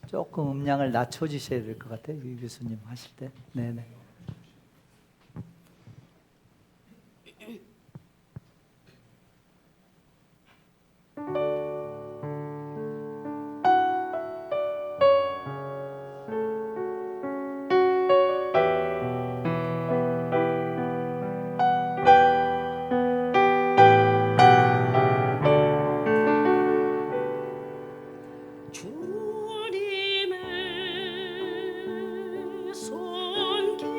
조금 음량을 낮춰주셔야 될 것 같아요. 유 교수님 하실 때. 네네. 주님의 손길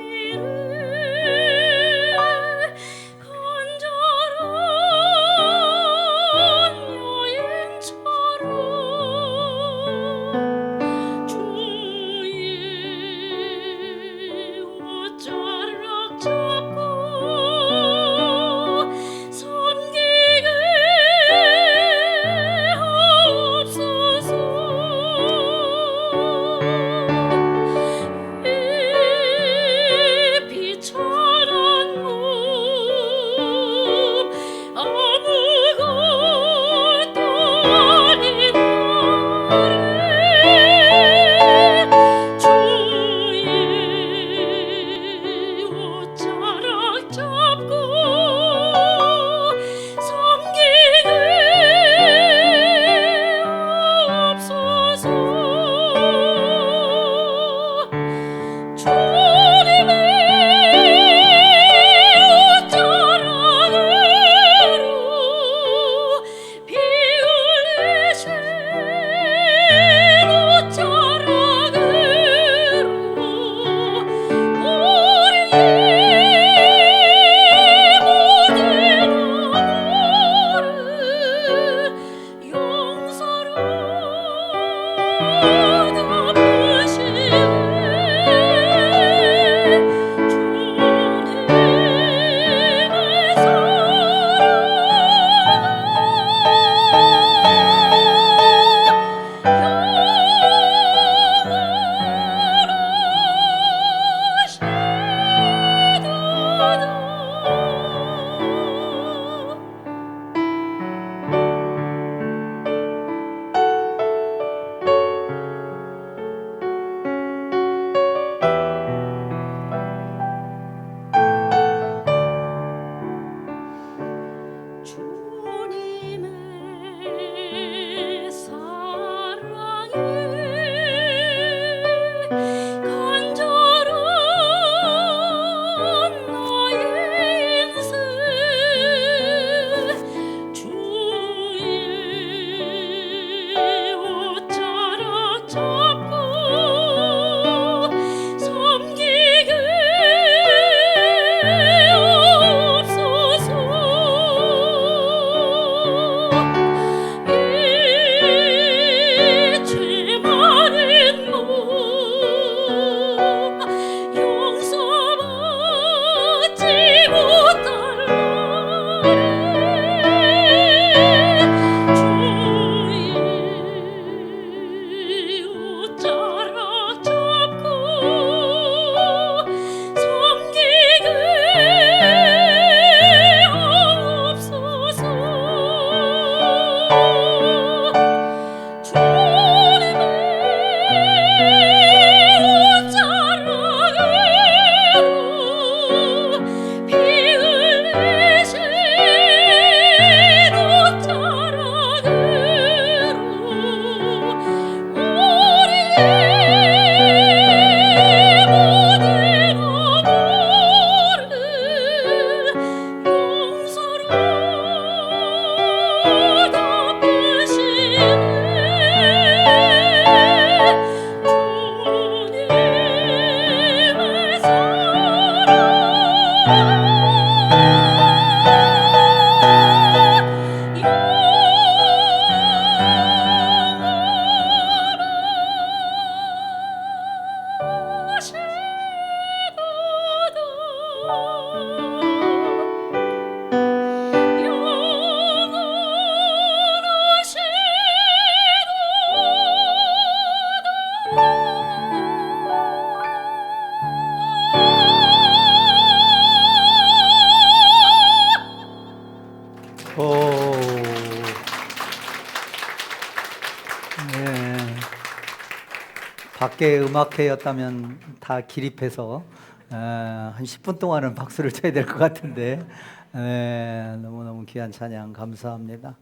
밖에 음악회였다면 다 기립해서 한 10분 동안은 박수를 쳐야 될 것 같은데 너무너무 귀한 찬양 감사합니다.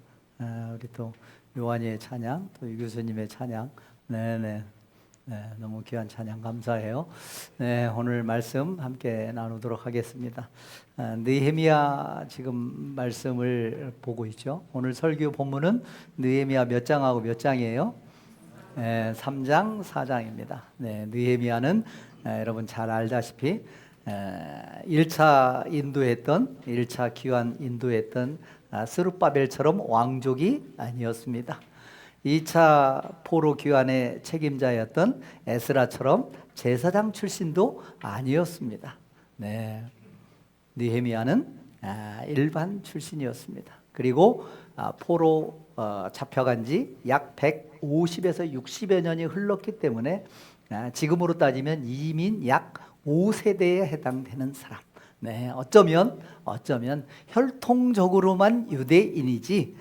우리 또 요한이의 찬양, 또 유 교수님의 찬양, 너무 귀한 찬양 감사해요. 오늘 말씀 함께 나누도록 하겠습니다. 느헤미야 지금 말씀을 보고 있죠. 오늘 설교 본문은 느헤미야 몇 장하고 몇 장이에요? 3장, 4장입니다. 느헤미야는 여러분 잘 알다시피 1차 귀환 인도했던 스룹바벨처럼 왕족이 아니었습니다. 2차 포로 귀환의 책임자였던 에스라처럼 제사장 출신도 아니었습니다. 느헤미야는 일반 출신이었습니다. 그리고 포로 잡혀간 지 약 150에서 60여 년이 흘렀기 때문에 지금으로 따지면 이민 약 5세대에 해당되는 사람. 어쩌면 혈통적으로만 유대인이지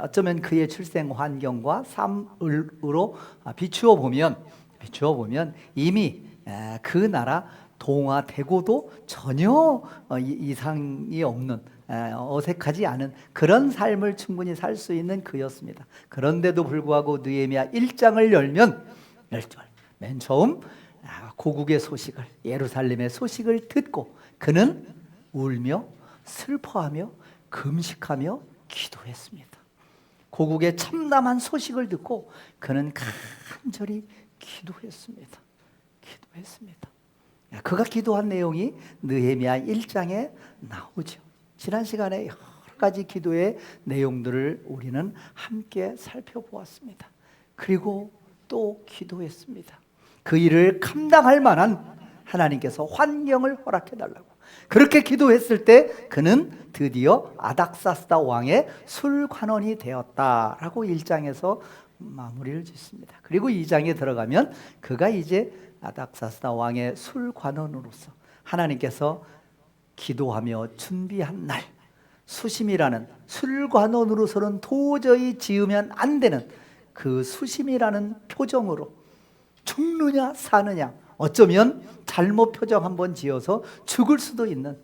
어쩌면 그의 출생 환경과 삶으로 비추어 보면 이미 그 나라 동화되고도 전혀 이상이 없는 어색하지 않은 그런 삶을 충분히 살 수 있는 그였습니다. 그런데도 불구하고 느헤미야 1장을 열면 맨 처음 고국의 소식을, 예루살렘의 소식을 듣고 그는 울며 슬퍼하며 금식하며 기도했습니다. 고국의 참담한 소식을 듣고 그는 간절히 기도했습니다. 그가 기도한 내용이 느헤미야 1장에 나오죠. 지난 시간에 여러 가지 기도의 내용들을 우리는 함께 살펴보았습니다. 그리고 또 기도했습니다. 그 일을 감당할 만한 하나님께서 환경을 허락해 달라고. 그렇게 기도했을 때 그는 드디어 아닥사스다 왕의 술관원이 되었다라고 1장에서 마무리를 짓습니다. 그리고 2장에 들어가면 그가 이제 아닥사스다 왕의 술관원으로서 하나님께서 기도하며 준비한 날, 수심이라는 술관원으로서는 도저히 지으면 안 되는 그 수심이라는 표정으로 죽느냐 사느냐, 어쩌면 잘못 표정 한번 지어서 죽을 수도 있는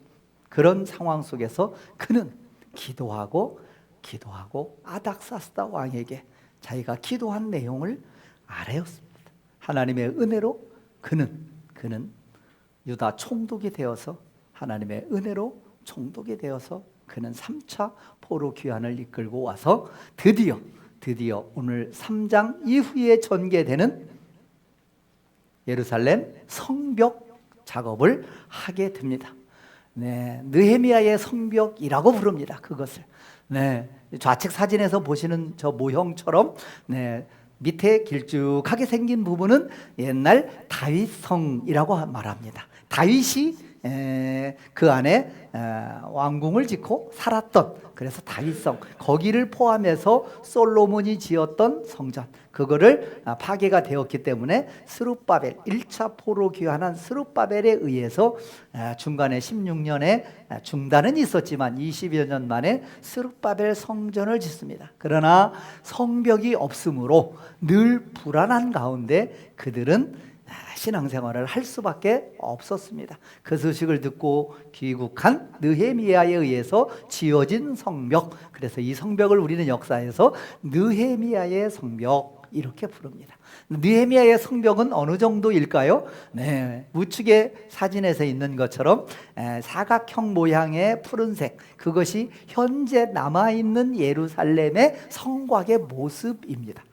그런 상황 속에서 그는 기도하고 아닥사스다 왕에게 자기가 기도한 내용을 아뢰었습니다. 하나님의 은혜로 그는 유다 총독이 되어서 하나님의 은혜로 총독이 되어서 그는 3차 포로 귀환을 이끌고 와서 드디어 오늘 3장 이후에 전개되는 예루살렘 성벽 작업을 하게 됩니다. 느헤미야의 성벽이라고 부릅니다. 그것을 좌측 사진에서 보시는 저 모형처럼 밑에 길쭉하게 생긴 부분은 옛날 다윗성이라고 말합니다. 다윗이 그 안에 왕궁을 짓고 살았던, 그래서 다윗성, 거기를 포함해서 솔로몬이 지었던 성전, 그거를 파괴가 되었기 때문에 스룹바벨, 1차 포로 귀환한 스룹바벨에 의해서 중간에 16년에 중단은 있었지만 20여 년 만에 스룹바벨 성전을 짓습니다. 그러나 성벽이 없으므로 늘 불안한 가운데 그들은 신앙생활을 할 수밖에 없었습니다. 그 소식을 듣고 귀국한 느헤미야에 의해서 지어진 성벽, 그래서 이 성벽을 우리는 역사에서 느헤미야의 성벽 이렇게 부릅니다. 느헤미야의 성벽은 어느 정도일까요? 우측에 사진에서 있는 것처럼 사각형 모양의 푸른색, 그것이 현재 남아있는 예루살렘의 성곽의 모습입니다.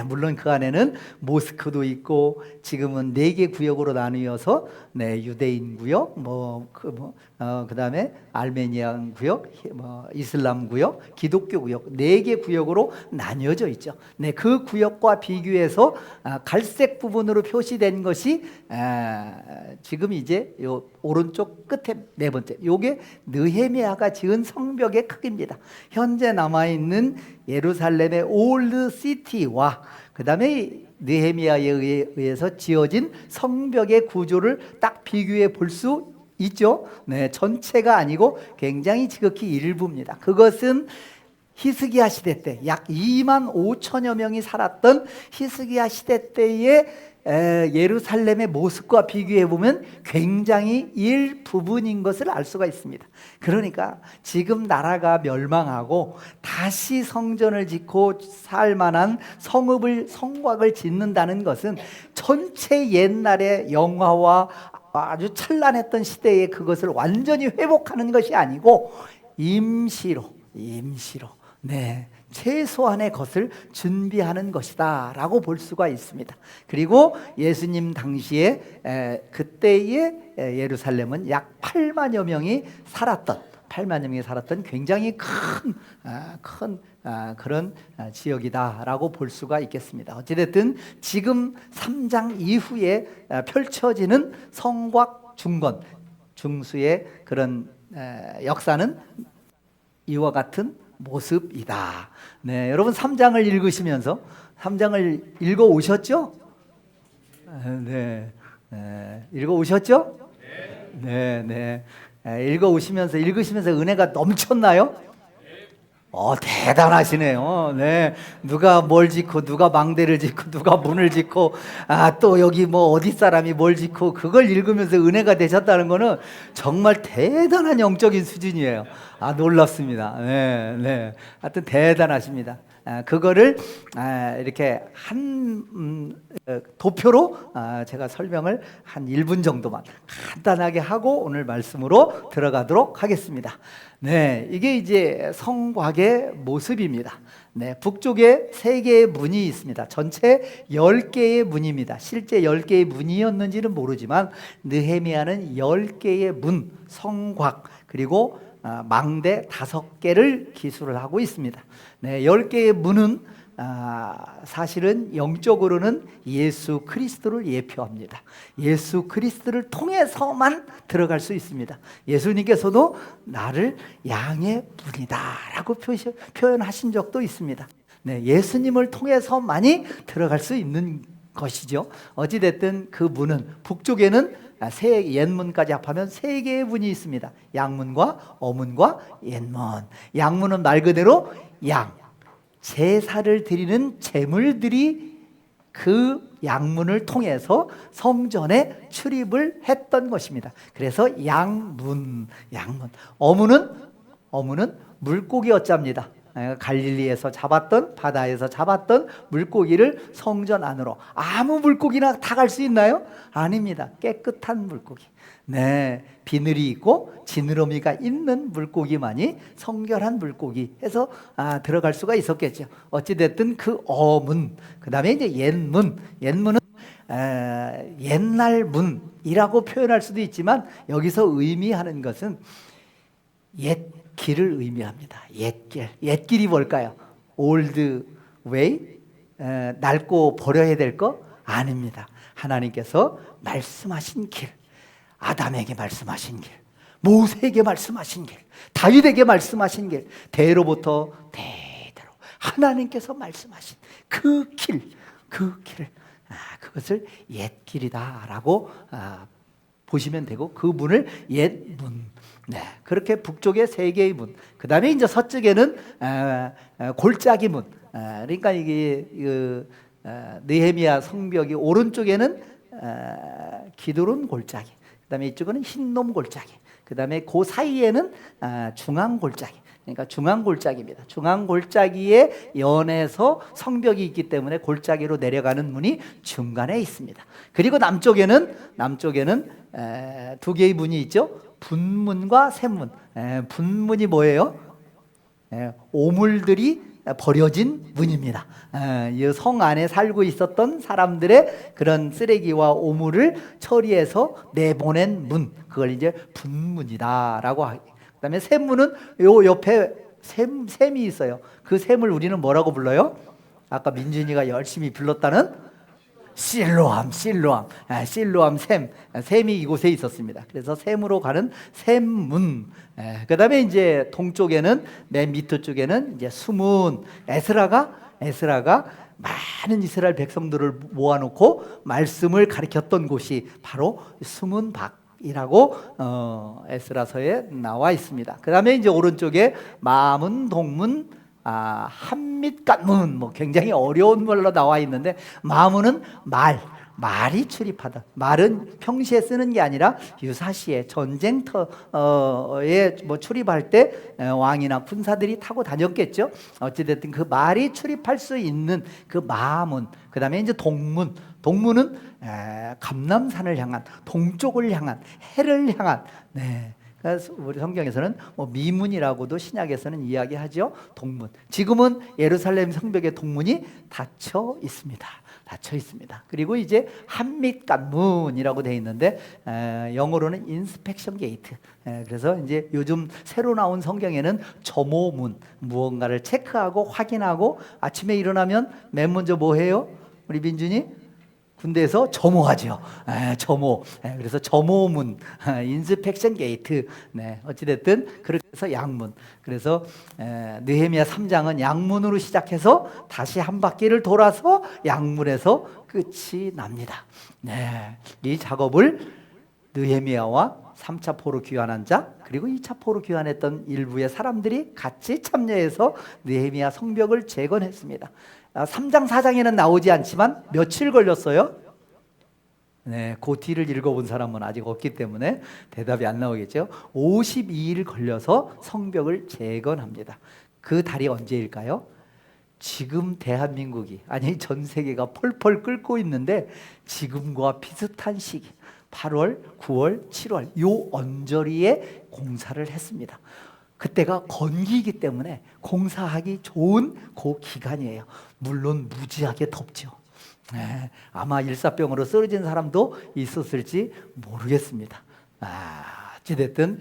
물론 그 안에는 모스크도 있고 지금은 4개 구역으로 나뉘어서 유대인 구역, 그다음에 알메니안 구역, 이슬람 구역, 기독교 구역 4개 구역으로 나뉘어져 있죠. 그 구역과 비교해서 갈색 부분으로 표시된 것이 지금 이제 요 오른쪽 끝에 4번째, 요게 느헤미야가 지은 성벽의 크기입니다. 현재 남아있는 예루살렘의 올드 시티와 그 다음에 느헤미야에 의해서 지어진 성벽의 구조를 딱 비교해 볼 수 있죠. 전체가 아니고 굉장히 지극히 일부입니다. 그것은 히스기야 시대 때 약 2만 5천여 명이 살았던 히스기야 시대 때의 예루살렘의 모습과 비교해 보면 굉장히 일부분인 것을 알 수가 있습니다. 그러니까 지금 나라가 멸망하고 다시 성전을 짓고 살 만한 성곽을 짓는다는 것은 전체 옛날의 영화와 아주 찬란했던 시대에 그것을 완전히 회복하는 것이 아니고 임시로 네, 최소한의 것을 준비하는 것이다 라고 볼 수가 있습니다. 그리고 예수님 당시에 그때의 예루살렘은 약 8만여 명이 살았던 굉장히 큰 그런 지역이다라고 볼 수가 있겠습니다. 어찌됐든 지금 3장 이후에 펼쳐지는 성곽 중건 중수의 그런 역사는 이와 같은 모습이다. 네, 여러분 3장을 읽으시면서 3장을 읽어 오셨죠? 네, 읽어 오셨죠? 네. 읽어 오시면서 읽으시면서 은혜가 넘쳤나요? 대단하시네요. 네. 누가 뭘 짓고, 누가 망대를 짓고, 누가 문을 짓고, 또 여기 뭐 어디 사람이 뭘 짓고, 그걸 읽으면서 은혜가 되셨다는 거는 정말 대단한 영적인 수준이에요. 놀랍습니다. 네. 하여튼 대단하십니다. 그거를 이렇게 도표로 제가 설명을 한 1분 정도만 간단하게 하고 오늘 말씀으로 들어가도록 하겠습니다. 네, 이게 이제 성곽의 모습입니다. 네, 북쪽에 3개의 문이 있습니다. 전체 10개의 문입니다. 실제 10개의 문이었는지는 모르지만 느헤미야는 10개의 문, 성곽, 그리고 망대 5개를 기술을 하고 있습니다. 네, 10개의 문은 사실은 영적으로는 예수 그리스도를 예표합니다. 예수 그리스도를 통해서만 들어갈 수 있습니다. 예수님께서도 나를 양의 문이다 라고 표현하신 적도 있습니다. 네, 예수님을 통해서만이 들어갈 수 있는 것이죠. 어찌됐든 그 문은 북쪽에는 옛문까지 합하면 3개의 문이 있습니다. 양문과 어문과 옛문. 양문은 말 그대로 양, 제사를 드리는 제물들이 그 양문을 통해서 성전에 출입을 했던 것입니다. 그래서 양문. 어문은 물고기 어자입니다. 갈릴리에서 바다에서 잡았던 물고기를 성전 안으로, 아무 물고기나 다 갈 수 있나요? 아닙니다. 깨끗한 물고기. 네, 비늘이 있고 지느러미가 있는 물고기만이 성결한 물고기 해서 들어갈 수가 있었겠죠. 어찌됐든 그 어문, 그 다음에 이제 옛문은 옛날 문이라고 표현할 수도 있지만 여기서 의미하는 것은 옛 길을 의미합니다. 옛길이 뭘까요? old way, 낡고 버려야 될 거? 아닙니다. 하나님께서 말씀하신 길, 아담에게 말씀하신 길, 모세에게 말씀하신 길, 다윗에게 말씀하신 길, 대로부터 대대로 하나님께서 말씀하신 그 길을 그것을 옛길이다라고 보시면 되고, 그 문을 옛문. 네, 그렇게 북쪽에 3개의 문. 그 다음에 이제 서쪽에는 골짜기 문. 그러니까 이게 느헤미야 성벽이 오른쪽에는 기드론 골짜기. 그 다음에 이쪽은 흰놈 골짜기. 그 다음에 그 사이에는 중앙 골짜기. 그러니까 중앙 골짜기입니다. 중앙 골짜기에 연해서 성벽이 있기 때문에 골짜기로 내려가는 문이 중간에 있습니다. 그리고 남쪽에는 2개의 문이 있죠. 분문과 샘문. 분문이 뭐예요? 오물들이 버려진 문입니다. 이 성 안에 살고 있었던 사람들의 그런 쓰레기와 오물을 처리해서 내보낸 문, 그걸 이제 분문이다라고 하죠. 그다음에 샘문은 요 옆에 샘이 있어요. 그 샘을 우리는 뭐라고 불러요? 아까 민준이가 열심히 불렀다는 실로암. 샘이 이곳에 있었습니다. 그래서 샘으로 가는 샘문. 그다음에 이제 동쪽에는, 맨 밑에 쪽에는 이제 수문. 에스라가 많은 이스라엘 백성들을 모아놓고 말씀을 가르쳤던 곳이 바로 수문 밖이라고 에스라서에 나와 있습니다. 그 다음에 이제 오른쪽에 마문, 동문, 한밑간문, 뭐 굉장히 어려운 말로 나와 있는데, 마문은 말이 출입하다. 말은 평시에 쓰는 게 아니라 유사시에 전쟁터에 뭐 출입할 때 왕이나 군사들이 타고 다녔겠죠. 어찌됐든 그 말이 출입할 수 있는 그 마문, 그 다음에 이제 동문은 감남산을 향한, 동쪽을 향한, 해를 향한. 그래서 우리 성경에서는 뭐 미문이라고도 신약에서는 이야기하죠. 동문. 지금은 예루살렘 성벽의 동문이 닫혀 있습니다. 그리고 이제 한밑간문이라고 되어 있는데, 영어로는 인스펙션 게이트. 그래서 이제 요즘 새로 나온 성경에는 점호문, 무언가를 체크하고 확인하고, 아침에 일어나면 맨 먼저 뭐 해요? 우리 민준이? 군대에서 점호하죠. 점호. 그래서 점호문, 인스펙션 게이트. 어찌됐든 그렇게 해서 양문. 그래서 느헤미야 3장은 양문으로 시작해서 다시 한 바퀴를 돌아서 양문에서 끝이 납니다. 이 작업을 느헤미야와 3차 포로 귀환한 자, 그리고 2차 포로 귀환했던 일부의 사람들이 같이 참여해서 느헤미야 성벽을 재건했습니다. 3장 4장에는 나오지 않지만 며칠 걸렸어요? 그 뒤를 읽어본 사람은 아직 없기 때문에 대답이 안 나오겠죠. 52일 걸려서 성벽을 재건합니다. 그 달이 언제일까요? 지금 대한민국이, 아니 전 세계가 펄펄 끓고 있는데 지금과 비슷한 시기, 8월, 9월, 7월 요 언저리에 공사를 했습니다. 그때가 건기이기 때문에 공사하기 좋은 그 기간이에요. 물론 무지하게 덥죠. 아마 일사병으로 쓰러진 사람도 있었을지 모르겠습니다. 어찌됐든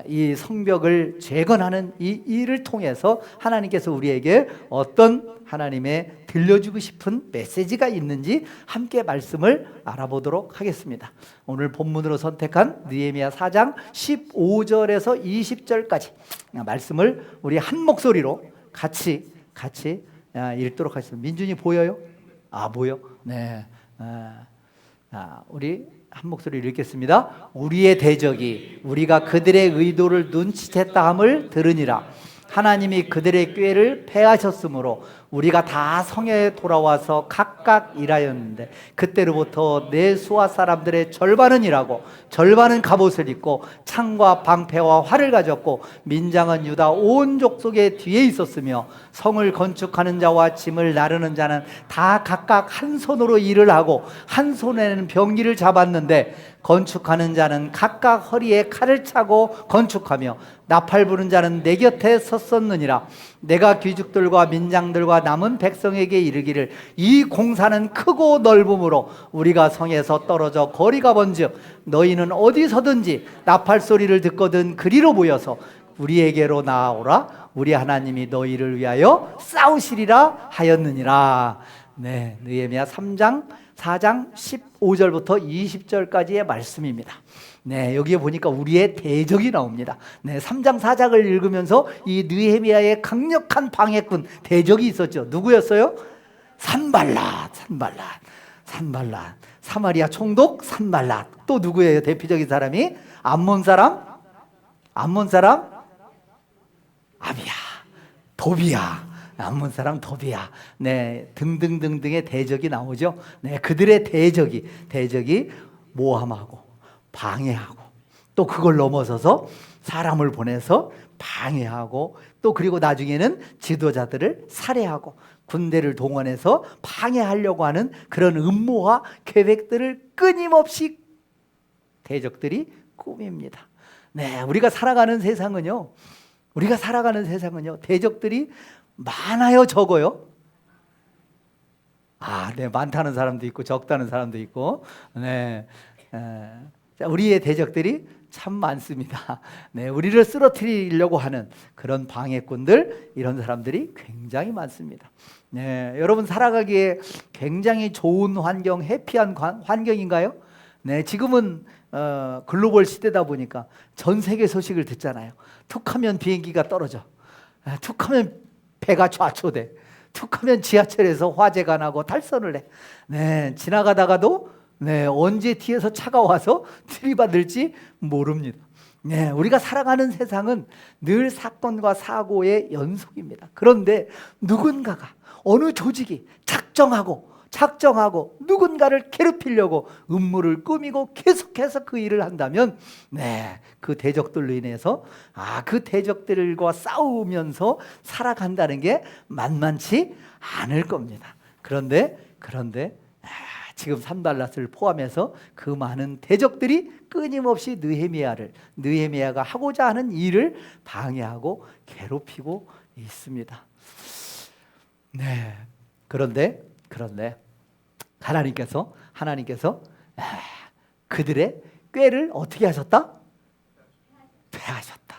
이 성벽을 재건하는 이 일을 통해서 하나님께서 우리에게 어떤 하나님의 들려주고 싶은 메시지가 있는지 함께 말씀을 알아보도록 하겠습니다. 오늘 본문으로 선택한 느헤미야 4장 15절에서 20절까지 말씀을 우리 한 목소리로 같이 읽도록 하겠습니다. 민준이 보여요? 보여? 우리 한 목소리로 읽겠습니다. 우리의 대적이 우리가 그들의 의도를 눈치챘다 함을 들으니라. 하나님이 그들의 꾀를 패하셨으므로 우리가 다 성에 돌아와서 각각 일하였는데, 그때로부터 내 수하 사람들의 절반은 일하고 절반은 갑옷을 입고 창과 방패와 활을 가졌고, 민장은 유다 온 족속의 뒤에 있었으며, 성을 건축하는 자와 짐을 나르는 자는 다 각각 한 손으로 일을 하고 한 손에는 병기를 잡았는데, 건축하는 자는 각각 허리에 칼을 차고 건축하며 나팔 부는 자는 내 곁에 섰었느니라. 내가 귀족들과 민장들과 남은 백성에게 이르기를, 이 공사는 크고 넓음으로 우리가 성에서 떨어져 거리가 먼즉 너희는 어디서든지 나팔 소리를 듣거든 그리로 모여서 우리에게로 나아오라. 우리 하나님이 너희를 위하여 싸우시리라 하였느니라. 느헤미야 4장 15절부터 20절까지의 말씀입니다. 여기에 보니까 우리의 대적이 나옵니다. 3장 4장을 읽으면서 이 느헤미야의 강력한 방해꾼 대적이 있었죠. 누구였어요? 산발랏. 사마리아 총독 산발랏. 또 누구예요? 대표적인 사람이 암몬 사람 아비야, 도비야. 암몬 사람 도비야. 등등등등의 대적이 나오죠. 그들의 대적이 모함하고 방해하고, 또 그걸 넘어서서 사람을 보내서 방해하고, 또 그리고 나중에는 지도자들을 살해하고 군대를 동원해서 방해하려고 하는 그런 음모와 계획들을 끊임없이 대적들이 꾸밉니다. 우리가 살아가는 세상은요, 대적들이 많아요, 적어요? 많다는 사람도 있고 적다는 사람도 있고. 우리의 대적들이 참 많습니다. 우리를 쓰러뜨리려고 하는 그런 방해꾼들, 이런 사람들이 굉장히 많습니다. 여러분 살아가기에 굉장히 좋은 환경, 해피한 환경인가요? 지금은 글로벌 시대다 보니까 전 세계 소식을 듣잖아요. 툭하면 비행기가 떨어져, 툭하면 배가 좌초돼, 툭하면 지하철에서 화재가 나고 탈선을 해. 지나가다가도 언제 뒤에서 차가 와서 들이받을지 모릅니다. 네, 우리가 살아가는 세상은 늘 사건과 사고의 연속입니다. 그런데 누군가가, 어느 조직이 작정하고 누군가를 괴롭히려고 음모를 꾸미고 계속해서 그 일을 한다면, 네, 그 대적들로 인해서 그 대적들과 싸우면서 살아간다는 게 만만치 않을 겁니다. 그런데 지금 산발랏을 포함해서 그 많은 대적들이 끊임없이 느헤미야가 하고자 하는 일을 방해하고 괴롭히고 있습니다. 네. 그런데 하나님께서 그들의 꾀를 어떻게 하셨다? 패하셨다.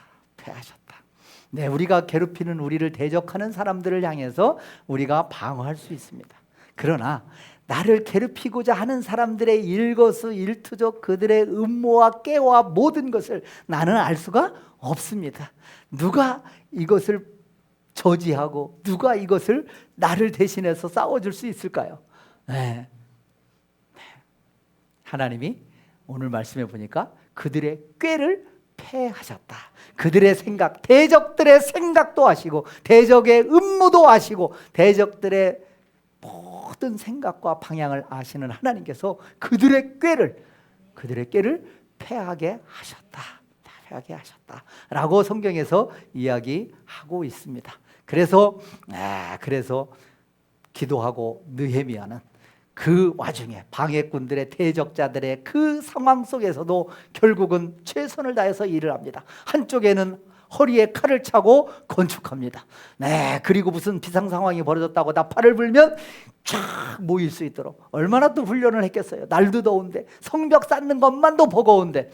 네, 우리가 괴롭히는, 우리를 대적하는 사람들을 향해서 우리가 방어할 수 있습니다. 그러나 나를 괴롭히고자 하는 사람들의 일거수일투족, 그들의 음모와 깨와 모든 것을 나는 알 수가 없습니다. 누가 이것을 저지하고 누가 이것을 나를 대신해서 싸워줄 수 있을까요? 네. 하나님이 오늘 말씀해 보니까 그들의 꾀를 패하셨다. 그들의 생각, 대적들의 생각도 아시고, 대적의 음모도 아시고, 대적들의 모든 생각과 방향을 아시는 하나님께서 그들의 꾀를 패하게 하셨다 라고 성경에서 이야기하고 있습니다. 그래서 기도하고 느헤미야는 그 와중에 방해꾼들의, 대적자들의 그 상황 속에서도 결국은 최선을 다해서 일을 합니다. 한쪽에는 허리에 칼을 차고 건축합니다. 네, 그리고 무슨 비상 상황이 벌어졌다고 나팔을 불면 쫙 모일 수 있도록 얼마나 또 훈련을 했겠어요. 날도 더운데, 성벽 쌓는 것만도 버거운데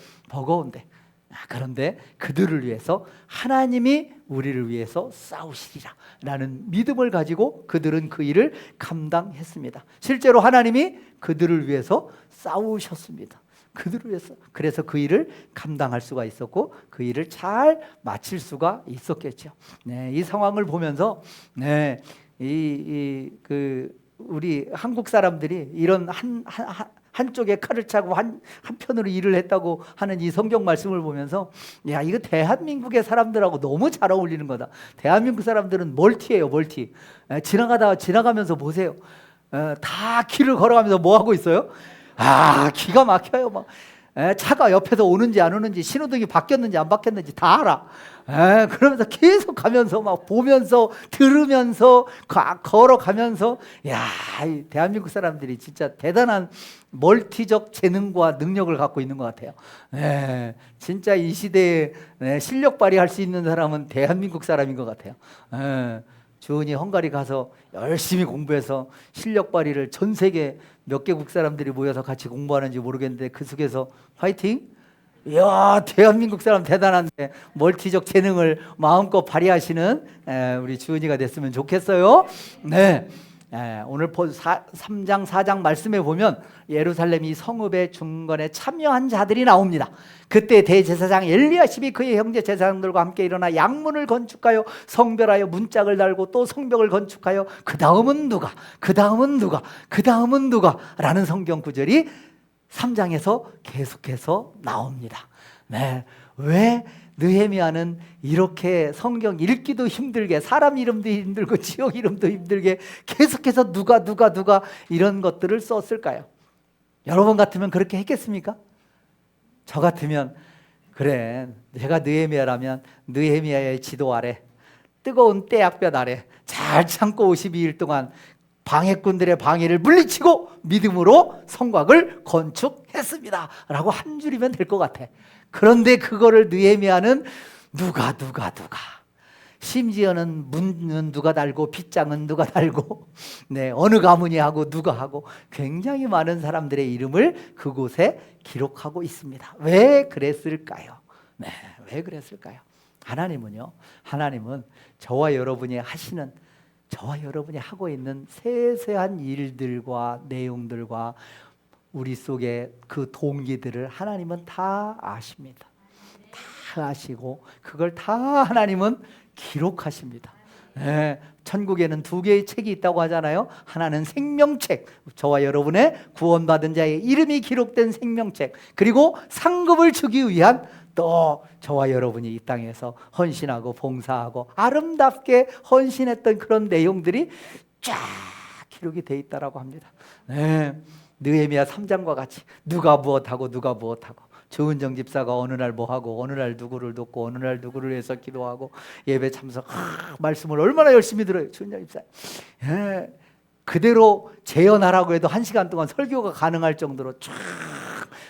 그런데 그들을 위해서 하나님이 우리를 위해서 싸우시리라 라는 믿음을 가지고 그들은 그 일을 감당했습니다. 실제로 하나님이 그들을 위해서 싸우셨습니다. 그들을 위해서. 그래서 그 일을 감당할 수가 있었고 그 일을 잘 마칠 수가 있었겠죠. 네, 이 상황을 보면서 우리 한국 사람들이 이런 한쪽에 칼을 차고 한편으로 일을 했다고 하는 이 성경 말씀을 보면서, 야, 이거 대한민국의 사람들하고 너무 잘 어울리는 거다. 대한민국 사람들은 멀티예요, 멀티. 지나가면서 보세요. 다 길을 걸어가면서 뭐 하고 있어요? 기가 막혀요. 막 차가 옆에서 오는지 안 오는지, 신호등이 바뀌었는지 안 바뀌었는지 다 알아. 그러면서 계속 가면서 막 보면서 들으면서 걸어가면서, 야, 이 대한민국 사람들이 진짜 대단한 멀티적 재능과 능력을 갖고 있는 것 같아요. 진짜 이 시대에 실력 발휘할 수 있는 사람은 대한민국 사람인 것 같아요. 주은이 헝가리 가서 열심히 공부해서 실력 발휘를, 전 세계 몇 개국 사람들이 모여서 같이 공부하는지 모르겠는데 그 속에서 화이팅! 이야, 대한민국 사람 대단한데 멀티적 재능을 마음껏 발휘하시는 우리 주은이가 됐으면 좋겠어요. 네. 오늘 3장 4장 말씀에 보면 예루살렘이 성읍의 중건에 참여한 자들이 나옵니다. 그때 대제사장 엘리야십이 그의 형제 제사장들과 함께 일어나 양문을 건축하여 성별하여 문짝을 달고 또 성벽을 건축하여 그 다음은 누가 라는 성경 구절이 3장에서 계속해서 나옵니다. 네, 왜 느헤미야는 이렇게 성경 읽기도 힘들게, 사람 이름도 힘들고 지역 이름도 힘들게 계속해서 누가 이런 것들을 썼을까요? 여러분 같으면 그렇게 했겠습니까? 저 같으면, 그래, 제가 느헤미야라면 느헤미야의 지도 아래, 뜨거운 떼약볕 아래 잘 참고 52일 동안 방해꾼들의 방해를 물리치고 믿음으로 성곽을 건축했습니다 라고 한 줄이면 될 것 같아. 그런데 그거를 느헤미야는 누가 심지어는 문은 누가 달고 빗장은 누가 달고 어느 가문이 하고 누가 하고 굉장히 많은 사람들의 이름을 그곳에 기록하고 있습니다. 왜 그랬을까요? 왜 그랬을까요? 하나님은 저와 여러분이 하고 있는 세세한 일들과 내용들과 우리 속에 그 동기들을 하나님은 다 아십니다. 다 아시고 그걸 다 하나님은 기록하십니다. 천국에는 2개의 책이 있다고 하잖아요. 하나는 생명책, 저와 여러분의 구원받은 자의 이름이 기록된 생명책, 그리고 상급을 주기 위한 또 저와 여러분이 이 땅에서 헌신하고 봉사하고 아름답게 헌신했던 그런 내용들이 쫙 기록이 돼 있다라고 합니다. 네. 느헤미야 3장과 같이 누가 무엇하고 누가 무엇하고, 조은정 집사가 어느 날 뭐하고, 어느 날 누구를 돕고, 어느 날 누구를 위해서 기도하고, 예배 참석, 말씀을 얼마나 열심히 들어요. 조은정 집사. 예. 그대로 재연하라고 해도 1시간 동안 설교가 가능할 정도로 쫙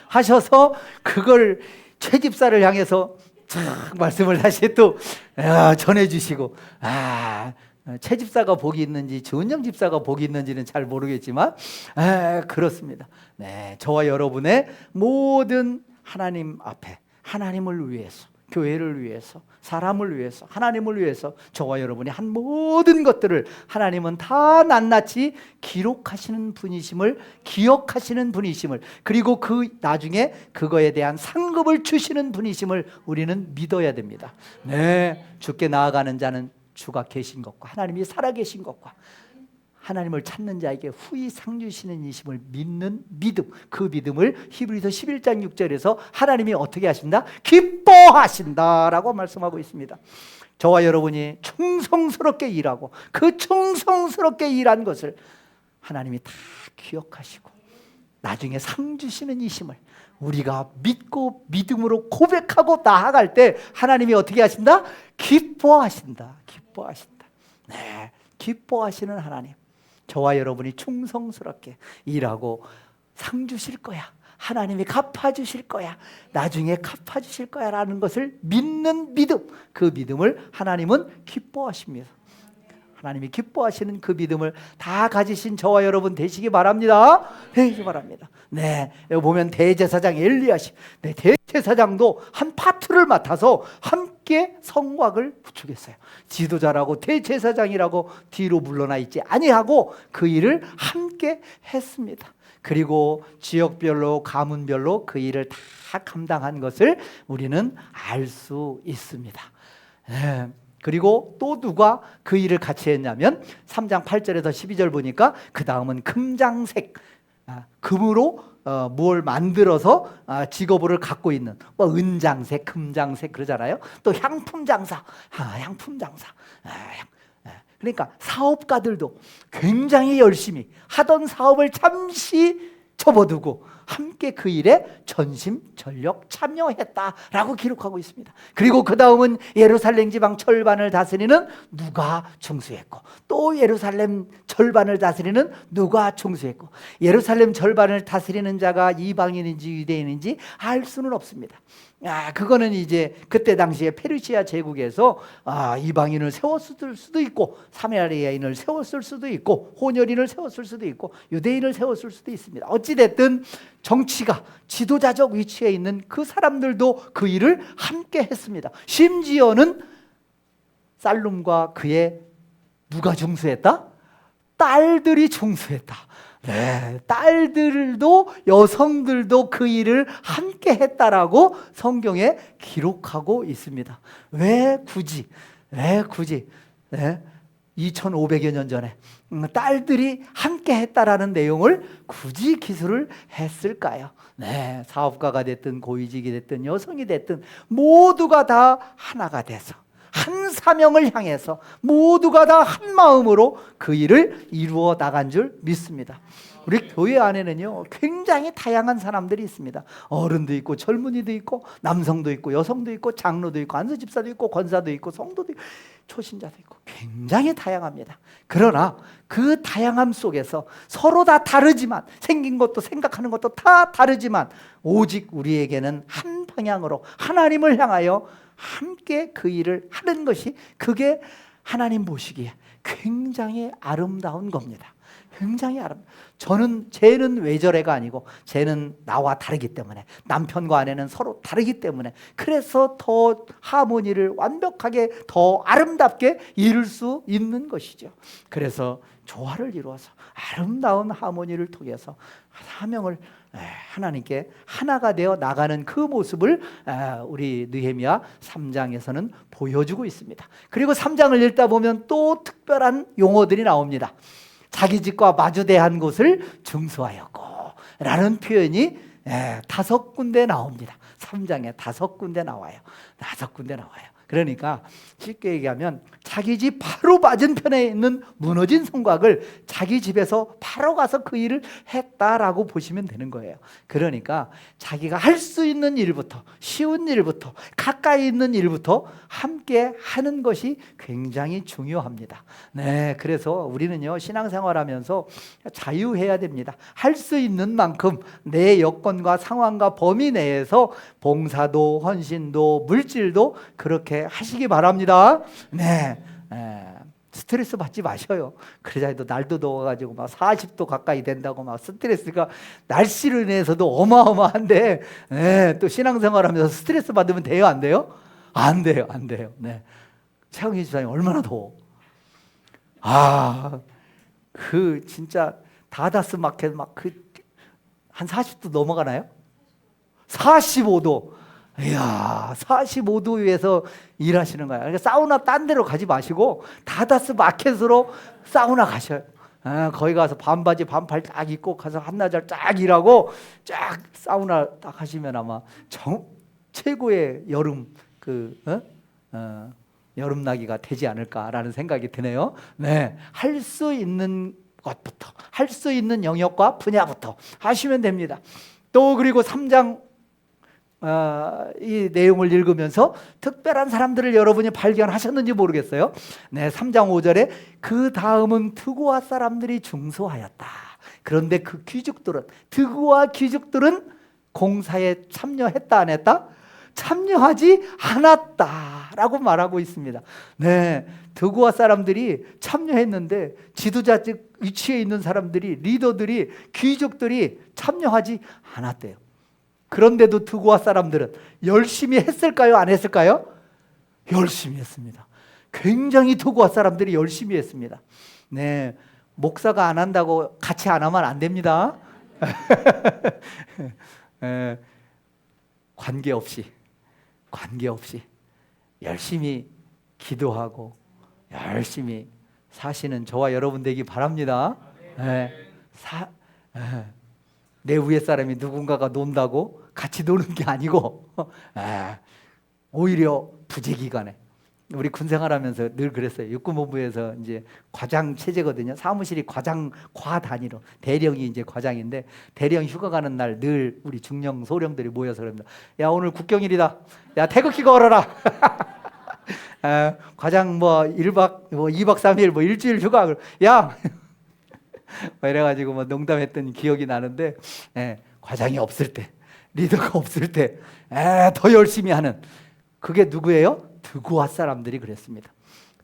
하셔서 그걸 최 집사를 향해서 쫙 말씀을 다시 또 전해주시고, 최 집사가 복이 있는지 조은영 집사가 복이 있는지는 잘 모르겠지만 그렇습니다. 네, 저와 여러분의 모든 하나님 앞에, 하나님을 위해서, 교회를 위해서, 사람을 위해서, 하나님을 위해서 저와 여러분이 한 모든 것들을 하나님은 다 낱낱이 기록하시는 분이심을, 기억하시는 분이심을, 그리고 그 나중에 그거에 대한 상급을 주시는 분이심을 우리는 믿어야 됩니다. 네, 주께 나아가는 자는 주가 계신 것과 하나님이 살아계신 것과 하나님을 찾는 자에게 후히 상 주시는 이심을 믿는 믿음, 그 믿음을 히브리서 11장 6절에서 하나님이 어떻게 하신다? 기뻐하신다라고 말씀하고 있습니다. 저와 여러분이 충성스럽게 일하고 그 충성스럽게 일한 것을 하나님이 다 기억하시고 나중에 상 주시는 이심을 우리가 믿고 믿음으로 고백하고 나아갈 때 하나님이 어떻게 하신다? 기뻐하신다. 기뻐하신다. 네, 기뻐하시는 하나님. 저와 여러분이 충성스럽게 일하고 상 주실 거야. 하나님이 갚아주실 거야. 나중에 갚아주실 거야 라는 것을 믿는 믿음, 그 믿음을 하나님은 기뻐하십니다. 하나님이 기뻐하시는 그 믿음을 다 가지신 저와 여러분 되시기 바랍니다. 되시기 바랍니다. 네, 여기 보면 대제사장 엘리야십, 네, 대제사장도 한 파트를 맡아서 함께 성곽을 구축했어요. 지도자라고 대제사장이라고 뒤로 물러나 있지 아니하고 그 일을 함께 했습니다. 그리고 지역별로 가문별로 그 일을 다 감당한 것을 우리는 알 수 있습니다. 네. 그리고 또 누가 그 일을 같이 했냐면 3장 8절에서 12절 보니까 그 다음은 금장색, 금으로 뭘 만들어서 직업을 갖고 있는 뭐 은장색, 금장색 그러잖아요. 또 향품 장사, 향품 장사. 그러니까 사업가들도 굉장히 열심히 하던 사업을 잠시 접어두고 함께 그 일에 전심전력 참여했다라고 기록하고 있습니다. 그리고 그 다음은 예루살렘 지방 절반을 다스리는 누가 중수했고, 또 예루살렘 절반을 다스리는 누가 중수했고, 예루살렘 절반을 다스리는 자가 이방인인지 유대인인지 알 수는 없습니다. 그거는 이제 그때 당시에 페르시아 제국에서 이방인을 세웠을 수도 있고, 사마리아인을 세웠을 수도 있고, 혼혈인을 세웠을 수도 있고, 유대인을 세웠을 수도 있습니다. 어찌됐든 정치가 지도자적 위치에 있는 그 사람들도 그 일을 함께 했습니다. 심지어는 살룸과 그의 누가 중수했다? 딸들이 중수했다. 네, 딸들도 여성들도 그 일을 함께 했다라고 성경에 기록하고 있습니다. 왜 굳이 네, 2500여 년 전에 딸들이 함께 했다라는 내용을 굳이 기술을 했을까요? 네, 사업가가 됐든 고위직이 됐든 여성이 됐든 모두가 다 하나가 돼서 한 사명을 향해서 모두가 다 한 마음으로 그 일을 이루어 나간 줄 믿습니다. 우리 교회 안에는요 굉장히 다양한 사람들이 있습니다. 어른도 있고 젊은이도 있고 남성도 있고 여성도 있고 장로도 있고 안수집사도 있고 권사도 있고 성도도 있고 초신자도 있고 굉장히 다양합니다. 그러나 그 다양함 속에서 서로 다 다르지만, 생긴 것도 생각하는 것도 다 다르지만 오직 우리에게는 한 방향으로 하나님을 향하여 함께 그 일을 하는 것이, 그게 하나님 보시기에 굉장히 아름다운 겁니다. 굉장히 쟤는 외절애가 아니고 쟤는 나와 다르기 때문에, 남편과 아내는 서로 다르기 때문에, 그래서 더 하모니를 완벽하게 더 아름답게 이룰 수 있는 것이죠. 그래서 조화를 이루어서 아름다운 하모니를 통해서 사명을 하나님께 하나가 되어 나가는 그 모습을 우리 느헤미야 3장에서는 보여주고 있습니다. 그리고 3장을 읽다 보면 또 특별한 용어들이 나옵니다. 자기 집과 마주대한 곳을 중수하였고 라는 표현이 5군데 나옵니다. 3장에 5군데 나와요. 5군데 나와요. 그러니까 쉽게 얘기하면 자기 집 바로 맞은편에 있는 무너진 성곽을 자기 집에서 바로 가서 그 일을 했다라고 보시면 되는 거예요. 그러니까 자기가 할 수 있는 일부터, 쉬운 일부터, 가까이 있는 일부터 함께 하는 것이 굉장히 중요합니다. 네, 그래서 우리는요, 신앙생활하면서 자유해야 됩니다. 할 수 있는 만큼 내 여건과 상황과 범위 내에서 봉사도, 헌신도, 물질도 그렇게 하시기 바랍니다. 네, 스트레스 받지 마셔요. 그러자 해도 날도 더워가지고 막 40도 가까이 된다고 막 스트레스가 날씨로 인해서도 어마어마한데, 또 신앙생활하면서 스트레스 받으면 돼요, 안 돼요? 안 돼요, 안 돼요. 네, 최영희 집사님 얼마나 더워. 진짜 다다스 마켓 한 40도 넘어가나요? 45도. 이야, 45도 위에서 일하시는 거야. 그러니까 사우나 딴 데로 가지 마시고 다다스 마켓으로 사우나 가셔요. 거기 가서 반바지 반팔 딱 입고 가서 한나절 딱 일하고 쫙 사우나 딱 하시면 아마 최고의 여름 여름나기가 되지 않을까라는 생각이 드네요. 네, 할 수 있는 것부터, 할 수 있는 영역과 분야부터 하시면 됩니다. 또 그리고 3장 이 내용을 읽으면서 특별한 사람들을 여러분이 발견하셨는지 모르겠어요. 네, 3장 5절에 그 다음은 드고아 사람들이 중소하였다. 그런데 그 귀족들은, 드고아 귀족들은 공사에 참여했다 안 했다? 참여하지 않았다라고 말하고 있습니다. 네, 드고아 사람들이 참여했는데 지도자적 위치에 있는 사람들이, 리더들이, 귀족들이 참여하지 않았대요. 그런데도 드고아 사람들은 열심히 했을까요? 안 했을까요? 열심히 했습니다. 굉장히 드고아 사람들이 열심히 했습니다. 네, 목사가 안 한다고 같이 안 하면 안 됩니다. 관계없이 열심히 기도하고 열심히 사시는 저와 여러분 되기 바랍니다. 내 위에 사람이 누군가가 논다고 같이 노는 게 아니고 오히려 부재기간에, 우리 군생활하면서 늘 그랬어요. 육군본부에서 이제 과장 체제거든요. 사무실이 과 단위로, 대령이 이제 과장인데 대령 휴가 가는 날 늘 우리 중령 소령들이 모여서 그럽니다. 야, 오늘 국경일이다. 야, 태극기 걸어라. 과장 1박 2박 3일 일주일 휴가. 야, 이래가지고 농담했던 기억이 나는데, 과장이 없을 때, 리더가 없을 때 더 열심히 하는, 그게 누구예요? 드고아 사람들이 그랬습니다.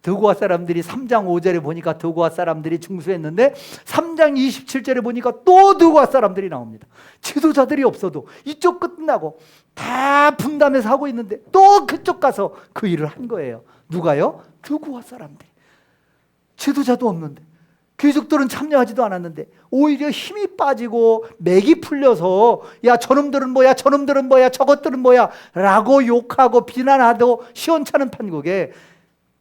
드고아 사람들이 3장 5절에 보니까 드고아 사람들이 중수했는데 3장 27절에 보니까 또 드고아 사람들이 나옵니다. 지도자들이 없어도 이쪽 끝나고 다 분담해서 하고 있는데 또 그쪽 가서 그 일을 한 거예요. 누가요? 드고아 사람들. 지도자도 없는데, 귀족들은 참여하지도 않았는데 오히려 힘이 빠지고 맥이 풀려서 야, 저놈들은 뭐야, 저놈들은 뭐야, 저것들은 뭐야 라고 욕하고 비난하고 시원찮은 판국에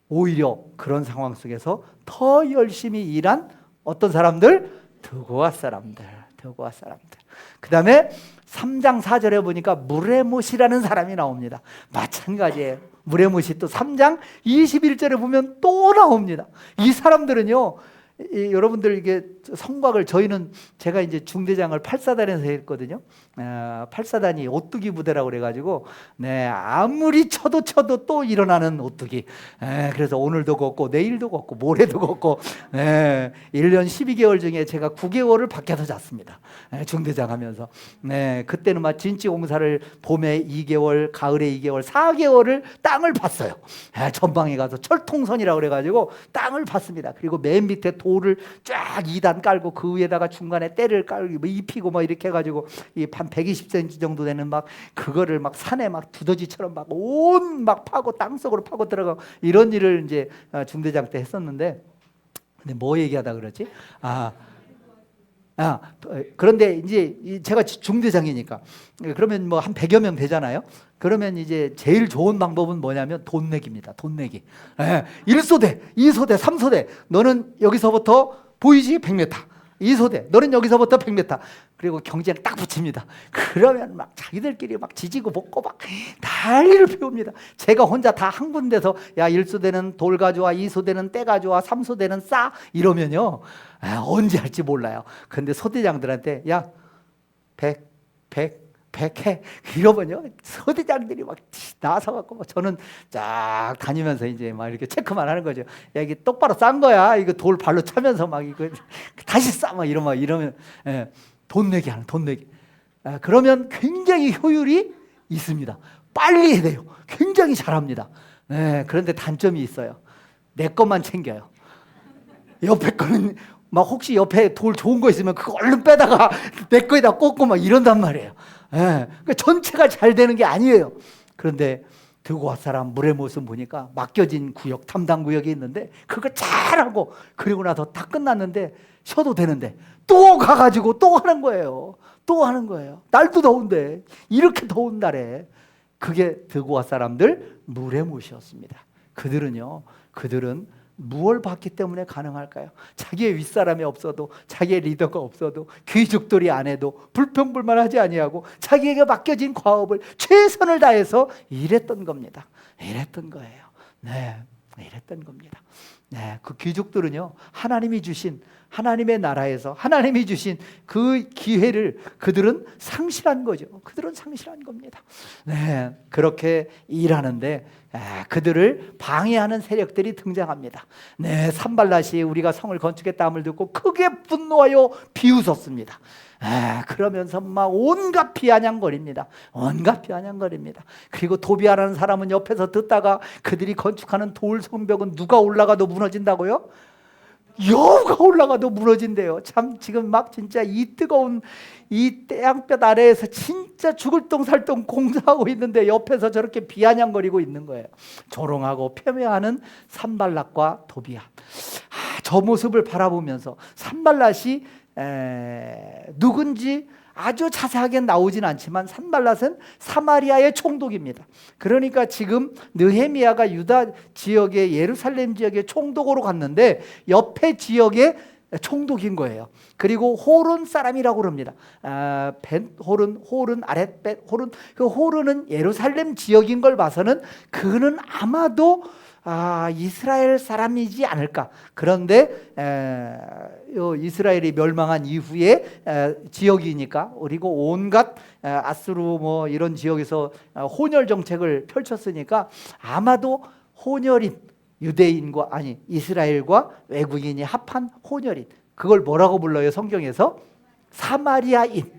오히려 그런 상황 속에서 더 열심히 일한 어떤 사람들? 드고아 사람들. 그 다음에 3장 4절에 보니까 무레못이라는 사람이 나옵니다. 마찬가지예요. 무레못이 또 3장 21절에 보면 또 나옵니다. 이 사람들은요, 여러분들 이게 성곽을, 제가 이제 중대장을 8사단에서 했거든요. 8사단이 오뚜기 부대라고 그래가지고, 아무리 쳐도 또 일어나는 오뚜기. 그래서 오늘도 걷고 내일도 걷고 모레도 걷고, 1년 12개월 중에 제가 9개월을 밖에서 잤습니다. 중대장 하면서. 그때는 막 진지공사를 봄에 2개월, 가을에 2개월, 4개월을 땅을 봤어요. 전방에 가서 철통선이라고 그래가지고 땅을 봤습니다. 그리고 맨 밑에 돌을 쫙 2단 깔고 그 위에다가 중간에 때를 깔고 입히고 이렇게 해가지고 한 120cm 정도 되는 그거를 산에 두더지처럼 온 파고 땅속으로 파고 들어가고 이런 일을 이제 중대장 때 했었는데, 근데 뭐 얘기하다 그러지? 그런데 이제 제가 중대장이니까 그러면 한 100여 명 되잖아요. 그러면 이제 제일 좋은 방법은 뭐냐면 돈 내기입니다. 돈 내기. 1소대, 2소대, 3소대. 너는 여기서부터 보이지? 100m. 2소대. 너는 여기서부터 100m. 그리고 경쟁 딱 붙입니다. 그러면 막 자기들끼리 막 지지고 볶고 막 난리를 피웁니다. 제가 혼자 다 한 군데서 야 1소대는 돌 가져와, 2소대는 때 가져와, 3소대는 싸 이러면요 언제 할지 몰라요. 근데 소대장들한테 야 100 해 이러면요 소대장들이 막 나서갖고 막 저는 쫙 다니면서 이제 막 이렇게 체크만 하는 거죠. 야 이게 똑바로 싼 거야. 이거 돌 발로 차면서 막 이거 다시 싸 막 이러면 돈 내기 하는 돈 내기. 그러면 굉장히 효율이 있습니다. 빨리 해야 돼요. 굉장히 잘합니다. 그런데 단점이 있어요. 내 것만 챙겨요. 옆에 거는 막 혹시 옆에 돌 좋은 거 있으면 그거 얼른 빼다가 내 거에다 꽂고 막 이런단 말이에요. 그러니까 전체가 잘 되는 게 아니에요. 그런데 드고아 사람 물의 모습 보니까 맡겨진 구역, 담당 구역이 있는데 그거 잘하고 그리고 나서 다 끝났는데 쉬어도 되는데 또 가가지고 또 하는 거예요. 또 하는 거예요. 날도 더운데 이렇게 더운 날에 그게 드고아 사람들 물의 못이었습니다. 그들은 무엇을 봤기 때문에 가능할까요? 자기의 윗사람이 없어도 자기의 리더가 없어도 귀족들이 안 해도 불평불만하지 아니하고 자기에게 맡겨진 과업을 최선을 다해서 일했던 겁니다. 일했던 거예요. 일했던 겁니다. 그 귀족들은요 하나님이 주신 하나님의 나라에서 하나님이 주신 그 기회를 그들은 상실한 거죠. 그들은 상실한 겁니다. 그렇게 일하는데 그들을 방해하는 세력들이 등장합니다. 산발랏이 우리가 성을 건축했다함을 듣고 크게 분노하여 비웃었습니다. 그러면서 막 온갖 비아냥거립니다. 온갖 비아냥거립니다. 그리고 도비아라는 사람은 옆에서 듣다가 그들이 건축하는 돌 성벽은 누가 올라가도 무너진다고요? 여우가 올라가도 무너진대요. 참 지금 막 진짜 이 뜨거운 이 태양볕 아래에서 진짜 죽을 똥살똥 공사하고 있는데 옆에서 저렇게 비아냥거리고 있는 거예요. 조롱하고 폄훼하는 산발랏과 도비아. 저 모습을 바라보면서 산발랏이 누군지 아주 자세하게 나오진 않지만 산발랏은 사마리아의 총독입니다. 그러니까 지금 느헤미야가 유다 지역의 예루살렘 지역의 총독으로 갔는데 옆에 지역의 총독인 거예요. 그리고 호른 사람이라고 그럽니다. 호른 아랫 호른. 그 호른은 예루살렘 지역인 걸 봐서는 그는 아마도 이스라엘 사람이지 않을까. 그런데 이스라엘이 멸망한 이후에 지역이니까 그리고 온갖 아수르 뭐 이런 지역에서 혼혈 정책을 펼쳤으니까 아마도 혼혈인 유대인과 이스라엘과 외국인이 합한 혼혈인, 그걸 뭐라고 불러요? 성경에서 사마리아인.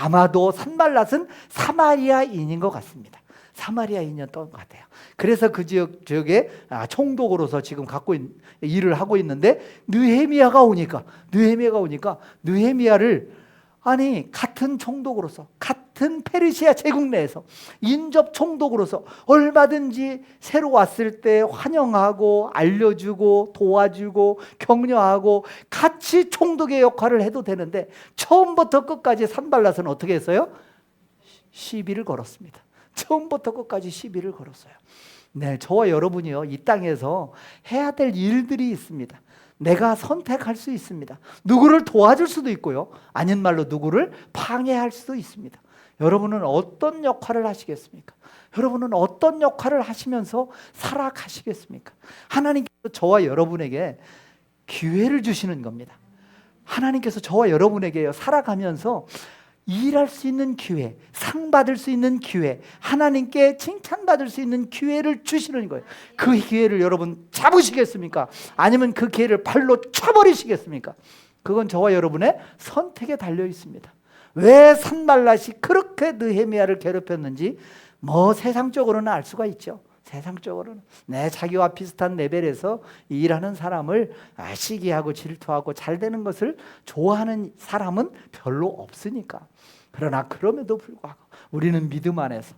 아마도 산발랏은 사마리아인인 것 같습니다. 사마리아인이었던 것 같아요. 그래서 그 지역에 총독으로서 지금 일을 하고 있는데 느헤미야가 오니까 느헤미야를 같은 총독으로서 같은 페르시아 제국 내에서 인접 총독으로서 얼마든지 새로 왔을 때 환영하고 알려주고 도와주고 격려하고 같이 총독의 역할을 해도 되는데 처음부터 끝까지 산발랏은 어떻게 했어요? 시비를 걸었습니다. 처음부터 끝까지 시비를 걸었어요. 저와 여러분이요 이 땅에서 해야 될 일들이 있습니다. 내가 선택할 수 있습니다. 누구를 도와줄 수도 있고요, 아닌 말로 누구를 방해할 수도 있습니다. 여러분은 어떤 역할을 하시겠습니까? 여러분은 어떤 역할을 하시면서 살아가시겠습니까? 하나님께서 저와 여러분에게 기회를 주시는 겁니다. 하나님께서 저와 여러분에게 살아가면서 일할 수 있는 기회, 상 받을 수 있는 기회, 하나님께 칭찬받을 수 있는 기회를 주시는 거예요. 그 기회를 여러분 잡으시겠습니까? 아니면 그 기회를 발로 쳐버리시겠습니까? 그건 저와 여러분의 선택에 달려 있습니다. 왜 산발랏이 그렇게 느헤미야를 괴롭혔는지 세상적으로는 알 수가 있죠. 세상적으로는 자기와 비슷한 레벨에서 일하는 사람을 시기하고 질투하고 잘 되는 것을 좋아하는 사람은 별로 없으니까. 그러나 그럼에도 불구하고 우리는 믿음 안에서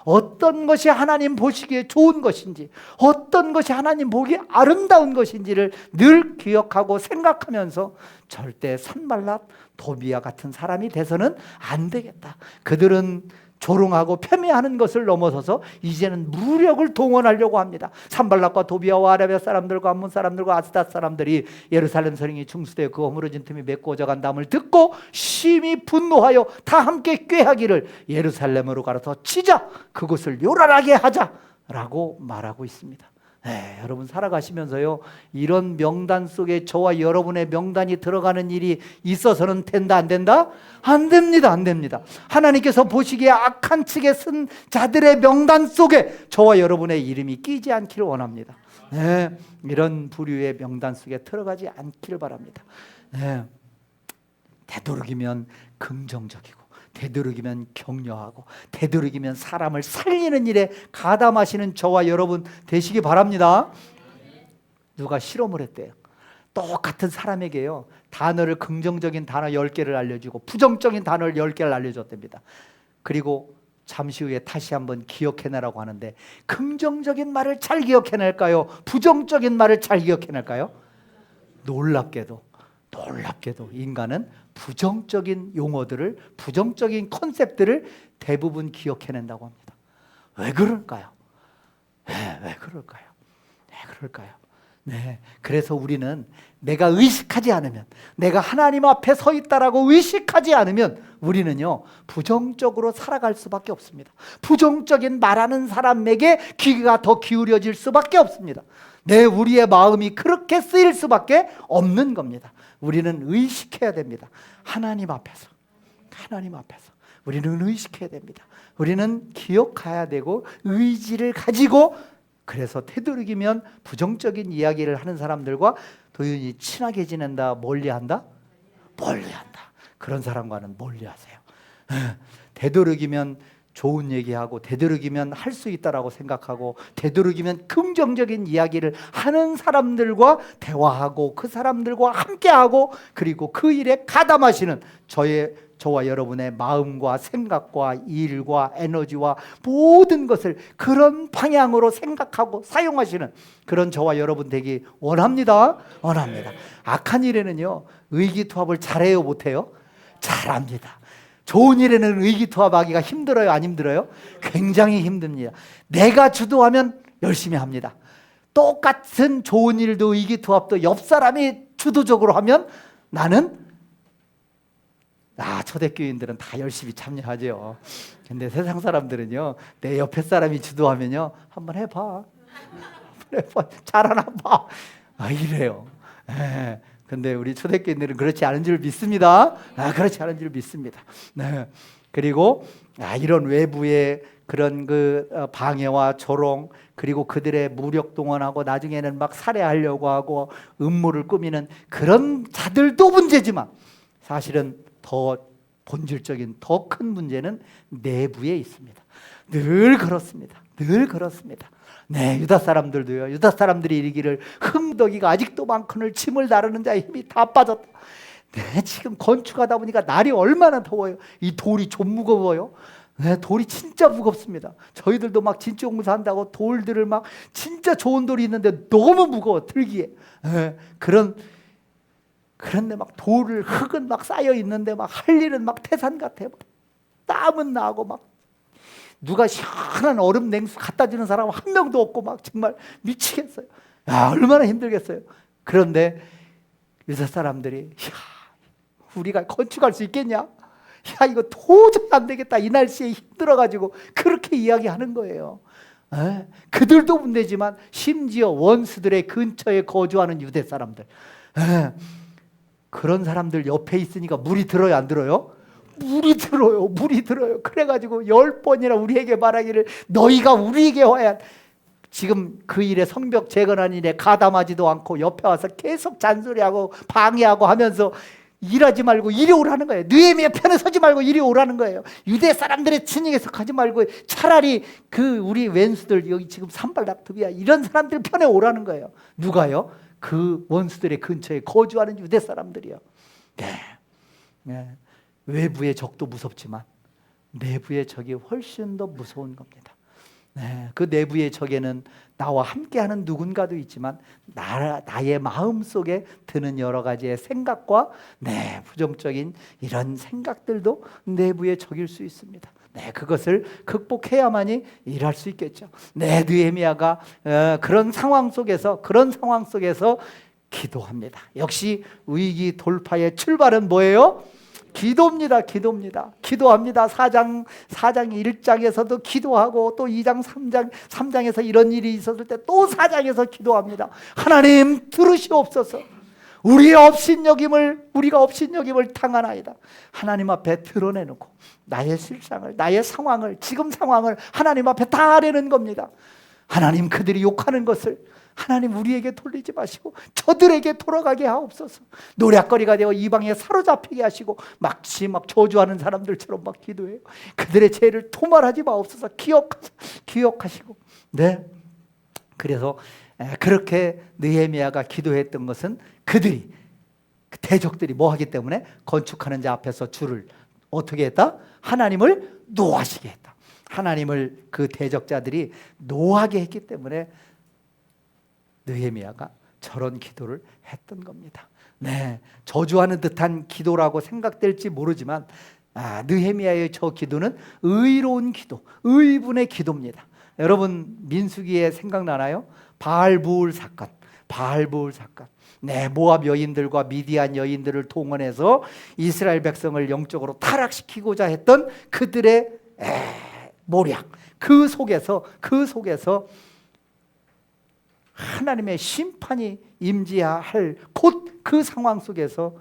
어떤 것이 하나님 보시기에 좋은 것인지, 어떤 것이 하나님 보기에 아름다운 것인지를 늘 기억하고 생각하면서 절대 산발락, 도비아 같은 사람이 돼서는 안 되겠다. 그들은 조롱하고 폄훼하는 것을 넘어서서 이제는 무력을 동원하려고 합니다. 산발락과 도비아와 아라비아 사람들과 암몬 사람들과 아스닷 사람들이 예루살렘 성이 중수되어 그 허물어진 틈이 메꿔져 간다음을 듣고 심히 분노하여 다 함께 꾀하기를 예루살렘으로 가서 치자, 그곳을 요란하게 하자라고 말하고 있습니다. 여러분 살아가시면서요, 이런 명단 속에 저와 여러분의 명단이 들어가는 일이 있어서는 된다 안 된다? 안 됩니다. 안 됩니다. 하나님께서 보시기에 악한 측에 쓴 자들의 명단 속에 저와 여러분의 이름이 끼지 않기를 원합니다. 이런 부류의 명단 속에 들어가지 않기를 바랍니다. 되도록이면 긍정적이고, 되도록이면 격려하고, 되도록이면 사람을 살리는 일에 가담하시는 저와 여러분 되시기 바랍니다. 누가 실험을 했대요. 똑같은 사람에게요, 단어를 긍정적인 단어 10개를 알려주고 부정적인 단어를 10개를 알려줬답니다. 그리고 잠시 후에 다시 한번 기억해내라고 하는데, 긍정적인 말을 잘 기억해낼까요? 부정적인 말을 잘 기억해낼까요? 놀랍게도 인간은 부정적인 용어들을, 부정적인 컨셉들을 대부분 기억해낸다고 합니다. 왜 그럴까요? 왜 그럴까요? 그래서 우리는 내가 의식하지 않으면, 내가 하나님 앞에 서 있다라고 의식하지 않으면 우리는요, 부정적으로 살아갈 수밖에 없습니다. 부정적인 말하는 사람에게 귀가 더 기울여질 수밖에 없습니다. 우리의 마음이 그렇게 쓰일 수밖에 없는 겁니다. 우리는 의식해야 됩니다. 하나님 앞에서 우리는 의식해야 됩니다. 우리는 기억해야 되고, 의지를 가지고, 그래서 되도록이면 부정적인 이야기를 하는 사람들과 도윤이 친하게 지낸다, 멀리한다? 멀리한다. 그런 사람과는 멀리하세요. 되도록이면 좋은 얘기하고, 되도록이면 할 수 있다라고 생각하고, 되도록이면 긍정적인 이야기를 하는 사람들과 대화하고, 그 사람들과 함께하고, 그리고 그 일에 가담하시는 저와 여러분의 마음과 생각과 일과 에너지와 모든 것을 그런 방향으로 생각하고 사용하시는 그런 저와 여러분 되기 원합니다. 악한 일에는요, 의기투합을 잘해요, 못해요? 잘합니다. 좋은 일에는 의기투합하기가 힘들어요, 안 힘들어요? 굉장히 힘듭니다. 내가 주도하면 열심히 합니다. 똑같은 좋은 일도 의기투합도 옆 사람이 주도적으로 하면 나는, 초대교인들은 다 열심히 참여하죠. 근데 세상 사람들은요, 내 옆에 사람이 주도하면요, 한번 해봐. 잘하나 봐. 이래요. 근데 우리 초대교인들은 그렇지 않은 줄 믿습니다. 그렇지 않은 줄 믿습니다. 그리고 이런 외부의 그런 방해와 조롱, 그리고 그들의 무력 동원하고 나중에는 막 살해하려고 하고 음모를 꾸미는 그런 자들도 문제지만, 사실은 더 본질적인 더 큰 문제는 내부에 있습니다. 늘 그렇습니다. 유다 사람들도요, 유다 사람들이 이르기를 흙무더기가 아직도 많거늘 짐을 나르는 자의 힘이 다 빠졌다. 지금 건축하다 보니까 날이 얼마나 더워요. 이 돌이 좀 무거워요. 돌이 진짜 무겁습니다. 저희들도 막 진공사한다고 돌들을 막, 진짜 좋은 돌이 있는데 너무 무거워, 들기에. 그런데 막 흙은 막 쌓여 있는데 막 할 일은 막 태산 같아요. 땀은 나고, 막 누가 시원한 얼음 냉수 갖다 주는 사람 한 명도 없고, 막 정말 미치겠어요. 얼마나 힘들겠어요. 그런데 유다 사람들이, 우리가 건축할 수 있겠냐? 이거 도저히 안 되겠다. 이 날씨에 힘들어가지고 그렇게 이야기하는 거예요. 그들도 문제지만 심지어 원수들의 근처에 거주하는 유대 사람들, 그런 사람들 옆에 있으니까 물이 들어요, 안 들어요? 물이 들어요. 그래가지고 10번이나 우리에게 말하기를, 너희가 우리에게 와야. 지금 그 일에, 성벽 재건하는 일에 가담하지도 않고 옆에 와서 계속 잔소리하고 방해하고 하면서 일하지 말고 이리 오라는 거예요. 느헤미야 편에 서지 말고 이리 오라는 거예요. 유대 사람들의 진영에서 가지 말고 차라리 우리 왼수들, 여기 지금 산발락, 도비아 이런 사람들 편에 오라는 거예요. 누가요? 그 원수들의 근처에 거주하는 유대 사람들이요. 외부의 적도 무섭지만 내부의 적이 훨씬 더 무서운 겁니다. 네, 그 내부의 적에는 나와 함께하는 누군가도 있지만 나의 마음속에 드는 여러 가지의 생각과 부정적인 이런 생각들도 내부의 적일 수 있습니다. 그것을 극복해야만이 일할 수 있겠죠. 느헤미야가 그런 상황 속에서 기도합니다. 역시 위기 돌파의 출발은 뭐예요? 기도입니다. 기도합니다. 4장 1장에서도 기도하고 또 2장 3장에서 이런 일이 있었을 때 또 4장에서 기도합니다. 하나님 들으시옵소서. 우리가 업신여김을 당하나이다. 하나님 앞에 드러내놓고 나의 실상을, 나의 상황을, 지금 상황을 하나님 앞에 다 아뢰는 겁니다. 하나님, 그들이 욕하는 것을 하나님 우리에게 돌리지 마시고 저들에게 돌아가게 하옵소서. 노략거리가 되어 이방에 사로잡히게 하시고 마치 저주하는 사람들처럼 기도해요. 그들의 죄를 토말하지 마옵소서. 기억하시고. 그래서 그렇게 느헤미야가 기도했던 것은 대적들이 뭐 하기 때문에 건축하는 자 앞에서 줄을 어떻게 했다? 하나님을 노하시게 했다. 하나님을 그 대적자들이 노하게 했기 때문에 느헤미야가 저런 기도를 했던 겁니다. 저주하는 듯한 기도라고 생각될지 모르지만 느헤미야의 저 기도는 의로운 기도, 의분의 기도입니다. 여러분 민수기에 생각나나요? 바알부울 사건. 모압 여인들과 미디안 여인들을 동원해서 이스라엘 백성을 영적으로 타락시키고자 했던 그들의 모략, 그 속에서 하나님의 심판이 임재할 곧 그 상황 속에서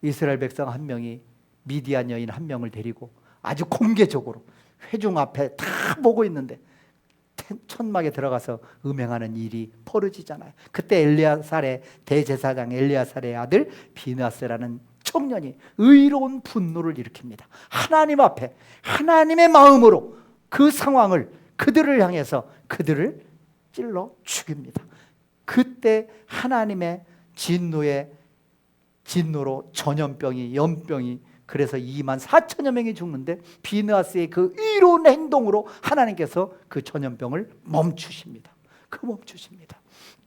이스라엘 백성 한 명이 미디안 여인 한 명을 데리고 아주 공개적으로 회중 앞에 다 보고 있는데 천막에 들어가서 음행하는 일이 벌어지잖아요. 그때 엘리야살의 대제사장 엘리야살의 아들 비느하스라는 청년이 의로운 분노를 일으킵니다. 하나님 앞에 하나님의 마음으로 그 상황을 그들을 향해서 그들을 찔러 죽입니다. 그때 하나님의 진노로 전염병이 연병이 그래서 2만 4천여 명이 죽는데 비느하스의 그 의로운 행동으로 하나님께서 그 전염병을 멈추십니다.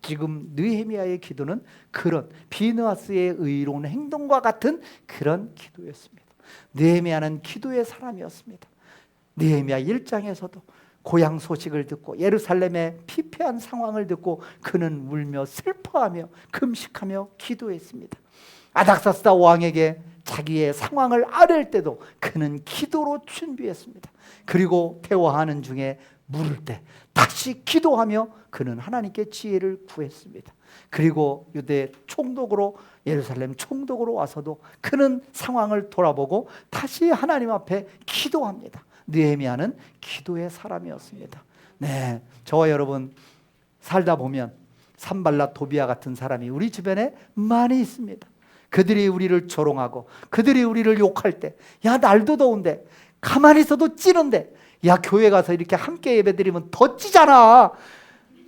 지금 느헤미야의 기도는 그런 비느하스의 의로운 행동과 같은 그런 기도였습니다. 느헤미야는 기도의 사람이었습니다. 느헤미야 1장에서도 고향 소식을 듣고 예루살렘의 피폐한 상황을 듣고 그는 울며 슬퍼하며 금식하며 기도했습니다. 아닥사스다 왕에게 자기의 상황을 아뢰을 때도 그는 기도로 준비했습니다. 그리고 대화하는 중에 물을 때 다시 기도하며 그는 하나님께 지혜를 구했습니다. 그리고 유대 총독으로 예루살렘 총독으로 와서도 그는 상황을 돌아보고 다시 하나님 앞에 기도합니다. 느헤미야는 기도의 사람이었습니다. 저와 여러분 살다 보면 산발랏 도비아 같은 사람이 우리 주변에 많이 있습니다. 그들이 우리를 조롱하고 그들이 우리를 욕할 때 날도 더운데 가만히 있어도 찌는데 교회 가서 이렇게 함께 예배드리면 더 찌잖아.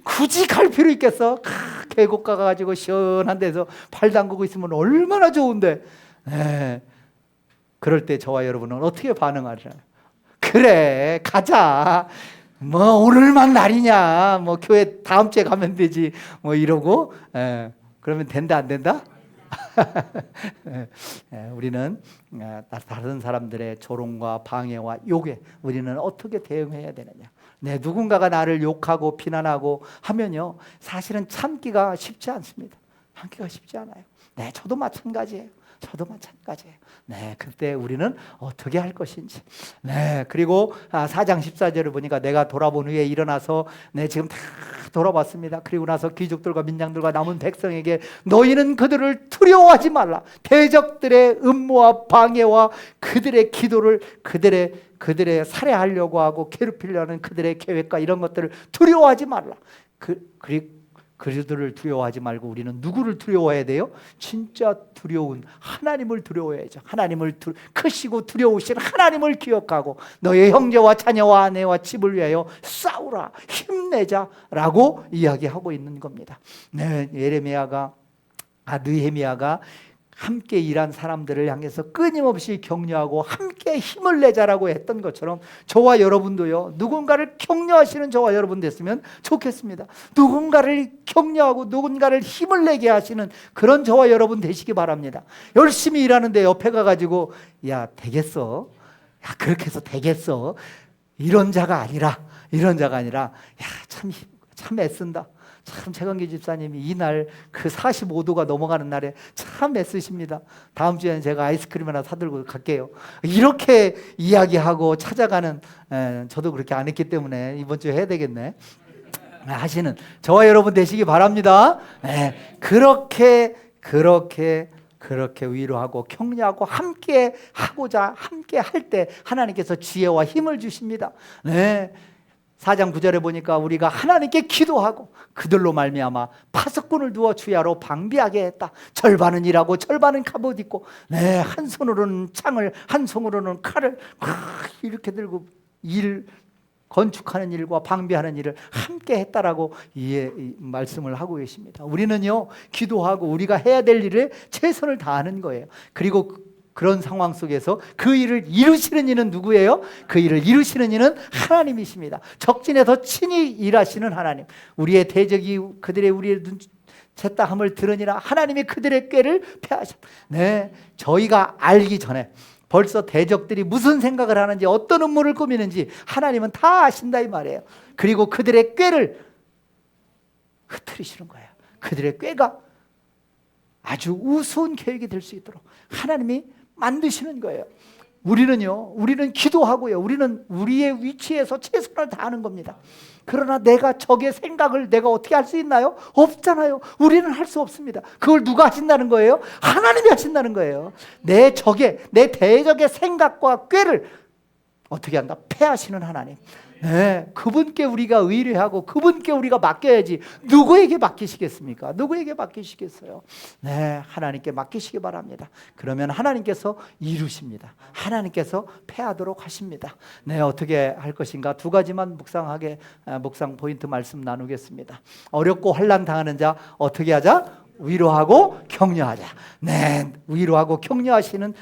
굳이 갈 필요 있겠어? 계곡 가가지고 시원한 데서 발 담그고 있으면 얼마나 좋은데. 그럴 때 저와 여러분은 어떻게 반응하잖아요? 그래 가자. 오늘만 날이냐. 교회 다음 주에 가면 되지. 이러고 그러면 된다 안 된다? 우리는 다른 사람들의 조롱과 방해와 욕에 우리는 어떻게 대응해야 되느냐. 누군가가 나를 욕하고 비난하고 하면요 사실은 참기가 쉽지 않습니다. 참기가 쉽지 않아요. 저도 마찬가지예요. 그때 우리는 어떻게 할 것인지. 그리고 4장 14절을 보니까 내가 돌아본 후에 일어나서 지금 다 돌아봤습니다. 그리고 나서 귀족들과 민장들과 남은 백성에게 너희는 그들을 두려워하지 말라. 대적들의 음모와 방해와 그들의 기도를 그들의 살해하려고 하고 괴롭히려는 그들의 계획과 이런 것들을 두려워하지 말라. 그들을 두려워하지 말고 우리는 누구를 두려워해야 돼요? 진짜 두려운 하나님을 두려워해야죠. 크시고 두려우신 하나님을 기억하고 너의 형제와 자녀와 아내와 집을 위하여 싸우라, 힘내자라고 이야기하고 있는 겁니다. 느헤미야가 함께 일한 사람들을 향해서 끊임없이 격려하고 함께 힘을 내자라고 했던 것처럼 저와 여러분도요, 누군가를 격려하시는 저와 여러분 됐으면 좋겠습니다. 누군가를 격려하고 누군가를 힘을 내게 하시는 그런 저와 여러분 되시기 바랍니다. 열심히 일하는데 옆에 가가지고 야 되겠어? 야 그렇게 해서 되겠어? 이런 자가 아니라 야 참 애쓴다. 참 최강기 집사님이 이날 그 45도가 넘어가는 날에 참 애쓰십니다. 다음 주에는 제가 아이스크림 하나 사들고 갈게요. 이렇게 이야기하고 찾아가는, 저도 그렇게 안 했기 때문에 이번 주에 해야 되겠네 하시는 저와 여러분 되시기 바랍니다. 그렇게 위로하고 격려하고 함께 하고자 함께 할 때 하나님께서 지혜와 힘을 주십니다. 4장 9절에 보니까 우리가 하나님께 기도하고 그들로 말미암아 파수꾼을 두어 주야로 방비하게 했다. 절반은 일하고 절반은 갑옷 입고 한 손으로는 창을 한 손으로는 칼을 이렇게 들고 건축하는 일과 방비하는 일을 함께 했다라고 말씀을 하고 계십니다. 우리는요 기도하고 우리가 해야 될 일에 최선을 다하는 거예요. 그리고 그런 상황 속에서 그 일을 이루시는 이는 누구예요? 그 일을 이루시는 이는 하나님이십니다. 적진에서 친히 일하시는 하나님. 우리의 대적이 우리의 눈쳤다함을 들으니라 하나님이 그들의 꾀를 패하셨다. 저희가 알기 전에 벌써 대적들이 무슨 생각을 하는지 어떤 음모를 꾸미는지 하나님은 다 아신다 이 말이에요. 그리고 그들의 꾀를 흩트리시는 거예요. 그들의 꾀가 아주 우스운 계획이 될 수 있도록 하나님이 만드시는 거예요. 우리는 기도하고요. 우리는 우리의 위치에서 최선을 다하는 겁니다. 그러나 내가 적의 생각을 내가 어떻게 할 수 있나요? 없잖아요. 우리는 할 수 없습니다. 그걸 누가 하신다는 거예요? 하나님이 하신다는 거예요. 내 대적의 생각과 꾀를 어떻게 한다? 패하시는 하나님. 그분께 우리가 의뢰하고 그분께 우리가 맡겨야지 누구에게 맡기시겠습니까? 누구에게 맡기시겠어요? 하나님께 맡기시기 바랍니다. 그러면 하나님께서 이루십니다. 하나님께서 패하도록 하십니다. 어떻게 할 것인가? 두 가지만 묵상 포인트 말씀 나누겠습니다. 어렵고 환난 당하는 자 어떻게 하자? 위로하고 격려하자. 위로하고 격려하시는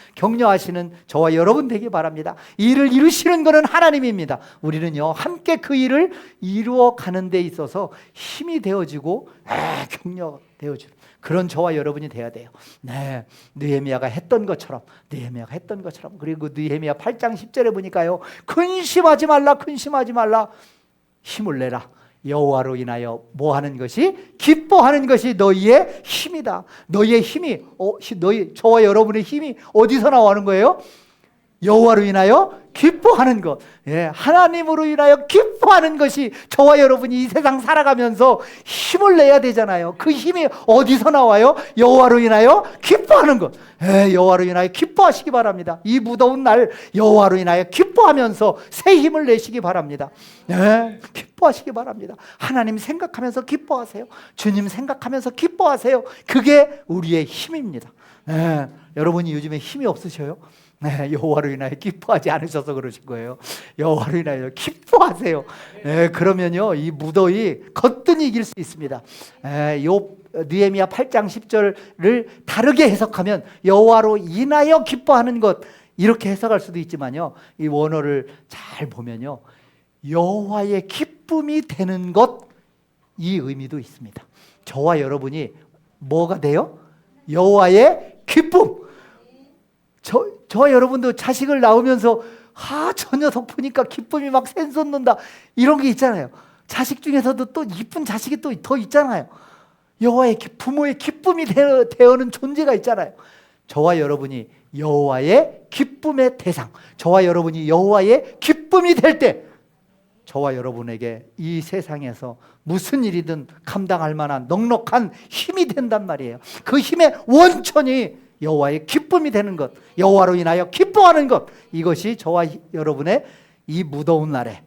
저와 여러분 되기 바랍니다. 이 일을 이루시는 것은 하나님입니다. 우리는요 함께 그 일을 이루어 가는 데 있어서 힘이 되어지고 격려되어지는 그런 저와 여러분이 돼야 돼요. 느헤미야가 했던 것처럼 그리고 느헤미야 8장 10절에 보니까요 근심하지 말라 힘을 내라. 여호와로 인하여 뭐하는 것이? 기뻐하는 것이 너희의 힘이다. 너희의 힘이 저와 여러분의 힘이 어디서 나오는 거예요? 여호와로 인하여 기뻐하는 것. 하나님으로 인하여 기뻐하는 것이 저와 여러분이 이 세상 살아가면서 힘을 내야 되잖아요. 그 힘이 어디서 나와요? 여호와로 인하여 기뻐하는 것. 여호와로 인하여 기뻐하시기 바랍니다. 이 무더운 날 여호와로 인하여 기뻐하면서 새 힘을 내시기 바랍니다. 기뻐하시기 바랍니다. 하나님 생각하면서 기뻐하세요. 주님 생각하면서 기뻐하세요. 그게 우리의 힘입니다. 여러분이 요즘에 힘이 없으셔요? 여호와로 인하여 기뻐하지 않으셔서 그러신 거예요. 여호와로 인하여 기뻐하세요. 그러면요 이 무더위 거뜬히 이길 수 있습니다. 느헤미야 8장 10절을 다르게 해석하면 여호와로 인하여 기뻐하는 것 이렇게 해석할 수도 있지만요 이 원어를 잘 보면요 여호와의 기쁨이 되는 것 이 의미도 있습니다. 저와 여러분이 뭐가 돼요? 여호와의 기쁨. 저와 여러분도 자식을 낳으면서 저 녀석 보니까 기쁨이 막 샘솟는다 이런 게 있잖아요. 자식 중에서도 또 이쁜 자식이 또 더 있잖아요. 여호와의 부모의 기쁨이 되어는 존재가 있잖아요. 저와 여러분이 여호와의 기쁨의 대상, 저와 여러분이 여호와의 기쁨이 될 때 저와 여러분에게 이 세상에서 무슨 일이든 감당할 만한 넉넉한 힘이 된단 말이에요. 그 힘의 원천이 여호와의 기쁨이 되는 것, 여호와로 인하여 기뻐하는 것, 이것이 저와 여러분의 이 무더운 날에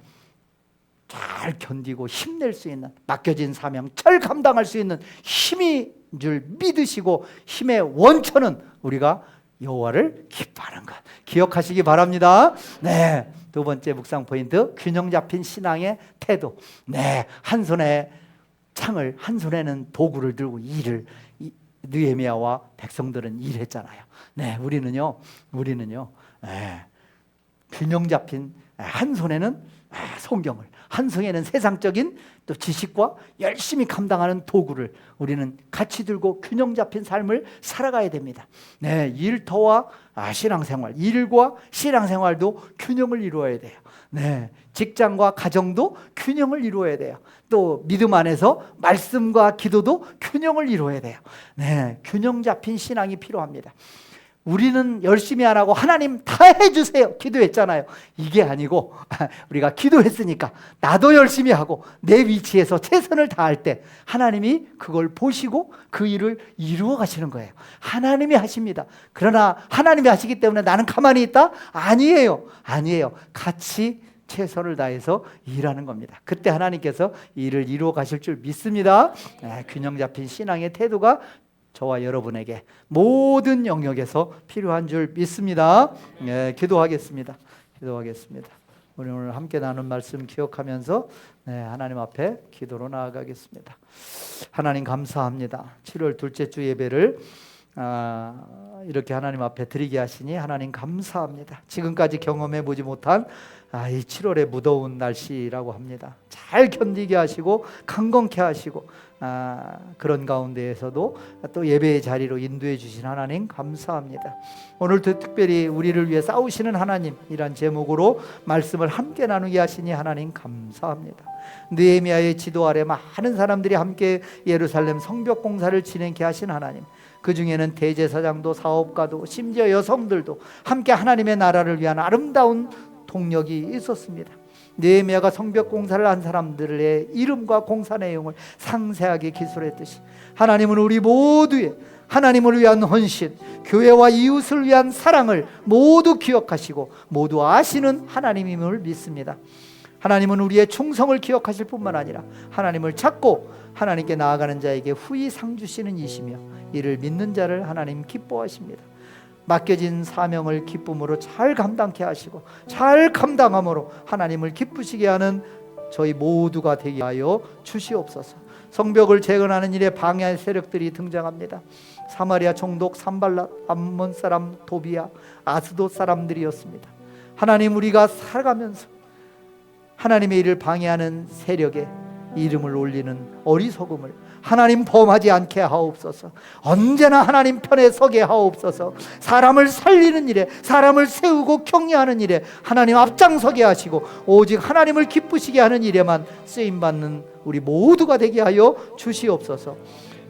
잘 견디고 힘낼 수 있는 맡겨진 사명 잘 감당할 수 있는 힘인 줄 믿으시고 힘의 원천은 우리가 여호와를 기뻐하는 것 기억하시기 바랍니다. 두 번째 묵상 포인트 균형 잡힌 신앙의 태도. 한 손에 창을 한 손에는 도구를 들고 일을 느헤미야와 백성들은 일했잖아요. 네, 우리는요, 균형 잡힌, 한 손에는 성경을, 한 손에는 세상적인 또 지식과 열심히 감당하는 도구를 우리는 같이 들고 균형 잡힌 삶을 살아가야 됩니다. 네, 일터와 신앙생활, 일과 신앙생활도 균형을 이루어야 돼요. 네, 직장과 가정도 균형을 이루어야 돼요. 또 믿음 안에서 말씀과 기도도 균형을 이루어야 돼요. 네, 균형 잡힌 신앙이 필요합니다. 우리는 열심히 안 하고 하나님 다 해주세요 기도했잖아요. 이게 아니고 우리가 기도했으니까 나도 열심히 하고 내 위치에서 최선을 다할 때 하나님이 그걸 보시고 그 일을 이루어 가시는 거예요. 하나님이 하십니다. 그러나 하나님이 하시기 때문에 나는 가만히 있다? 아니에요. 같이 최선을 다해서 일하는 겁니다. 그때 하나님께서 일을 이루어 가실 줄 믿습니다. 균형 잡힌 신앙의 태도가 저와 여러분에게 모든 영역에서 필요한 줄 믿습니다. 기도하겠습니다. 우리 오늘 함께 나눈 말씀 기억하면서 하나님 앞에 기도로 나아가겠습니다. 하나님 감사합니다. 7월 둘째 주 예배를 이렇게 하나님 앞에 드리게 하시니 하나님 감사합니다. 지금까지 경험해 보지 못한 이 7월의 무더운 날씨라고 합니다. 잘 견디게 하시고 강건케 하시고 그런 가운데에서도 또 예배의 자리로 인도해 주신 하나님 감사합니다. 오늘도 특별히 우리를 위해 싸우시는 하나님이란 제목으로 말씀을 함께 나누게 하시니 하나님 감사합니다. 느헤미야의 지도 아래 많은 사람들이 함께 예루살렘 성벽 공사를 진행케 하신 하나님, 그 중에는 대제사장도 사업가도 심지어 여성들도 함께 하나님의 나라를 위한 아름다운 동력이 있었습니다. 느헤미야가 성벽 공사를 한 사람들의 이름과 공사 내용을 상세하게 기술했듯이 하나님은 우리 모두의 하나님을 위한 헌신, 교회와 이웃을 위한 사랑을 모두 기억하시고 모두 아시는 하나님임을 믿습니다. 하나님은 우리의 충성을 기억하실 뿐만 아니라 하나님을 찾고 하나님께 나아가는 자에게 후히 상 주시는 이시며 이를 믿는 자를 하나님 기뻐하십니다. 맡겨진 사명을 기쁨으로 잘 감당케 하시고 잘 감당함으로 하나님을 기쁘시게 하는 저희 모두가 되게 하여 주시옵소서. 성벽을 재건하는 일에 방해할 세력들이 등장합니다. 사마리아 총독 산발랏, 암몬 사람 도비야, 아스돗 사람들이었습니다. 하나님, 우리가 살아가면서 하나님의 일을 방해하는 세력에 이름을 올리는 어리석음을 하나님 범하지 않게 하옵소서. 언제나 하나님 편에 서게 하옵소서. 사람을 살리는 일에, 사람을 세우고 격려하는 일에 하나님 앞장서게 하시고 오직 하나님을 기쁘시게 하는 일에만 쓰임받는 우리 모두가 되게 하여 주시옵소서.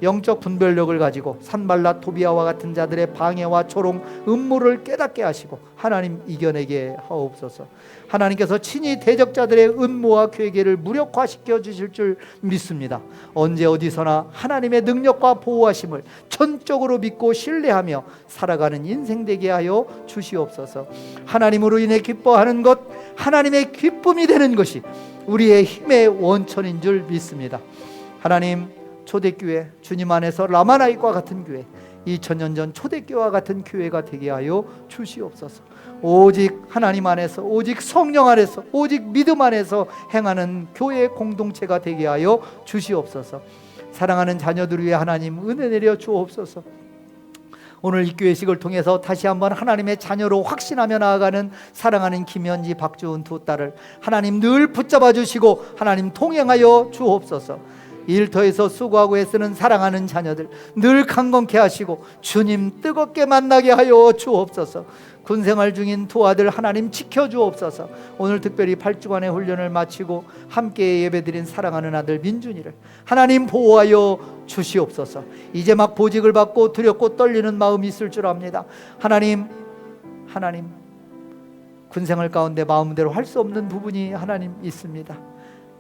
영적 분별력을 가지고 산발랏 토비아와 같은 자들의 방해와 조롱, 음모를 깨닫게 하시고 하나님 이겨내게 하옵소서. 하나님께서 친히 대적자들의 음모와 괴계를 무력화시켜 주실 줄 믿습니다. 언제 어디서나 하나님의 능력과 보호하심을 전적으로 믿고 신뢰하며 살아가는 인생 되게 하여 주시옵소서. 하나님으로 인해 기뻐하는 것, 하나님의 기쁨이 되는 것이 우리의 힘의 원천인 줄 믿습니다. 하나님, 초대교회, 주님 안에서 라마나이과 같은 교회, 2000년 전 초대교회와 같은 교회가 되게 하여 주시옵소서. 오직 하나님 안에서, 오직 성령 안에서, 오직 믿음 안에서 행하는 교회 공동체가 되게 하여 주시옵소서. 사랑하는 자녀들을 위해 하나님 은혜 내려 주옵소서. 오늘 이 교회식을 통해서 다시 한번 하나님의 자녀로 확신하며 나아가는 사랑하는 김현지, 박주은 두 딸을 하나님 늘 붙잡아 주시고 하나님 통행하여 주옵소서. 일터에서 수고하고 애쓰는 사랑하는 자녀들 늘 강건케 하시고 주님 뜨겁게 만나게 하여 주옵소서. 군생활 중인 두 아들 하나님 지켜주옵소서. 오늘 특별히 8주간의 훈련을 마치고 함께 예배드린 사랑하는 아들 민준이를 하나님 보호하여 주시옵소서. 이제 막 보직을 받고 두렵고 떨리는 마음이 있을 줄 압니다. 하나님 군생활 가운데 마음대로 할 수 없는 부분이 하나님 있습니다.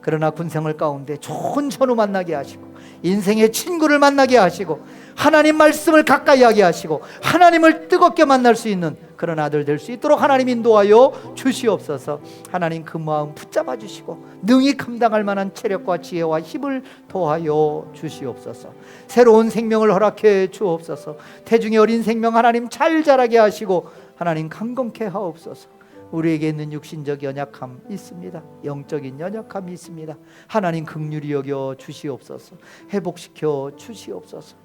그러나 군생활 가운데 좋은 전우 만나게 하시고 인생의 친구를 만나게 하시고 하나님 말씀을 가까이 하게 하시고 하나님을 뜨겁게 만날 수 있는 그런 아들 될 수 있도록 하나님 인도하여 주시옵소서. 하나님 그 마음 붙잡아 주시고 능히 감당할 만한 체력과 지혜와 힘을 더하여 주시옵소서. 새로운 생명을 허락해 주옵소서. 태중의 어린 생명 하나님 잘 자라게 하시고 하나님 강건케 하옵소서. 우리에게 있는 육신적 연약함 있습니다. 영적인 연약함이 있습니다. 하나님 긍휼히 여겨 주시옵소서. 회복시켜 주시옵소서.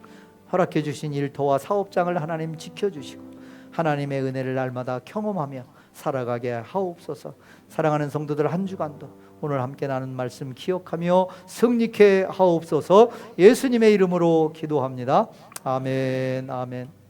허락해 주신 일터와 사업장을 하나님 지켜주시고 하나님의 은혜를 날마다 경험하며 살아가게 하옵소서. 사랑하는 성도들, 한 주간도 오늘 함께 나눈 말씀 기억하며 승리케 하옵소서. 예수님의 이름으로 기도합니다. 아멘. 아멘.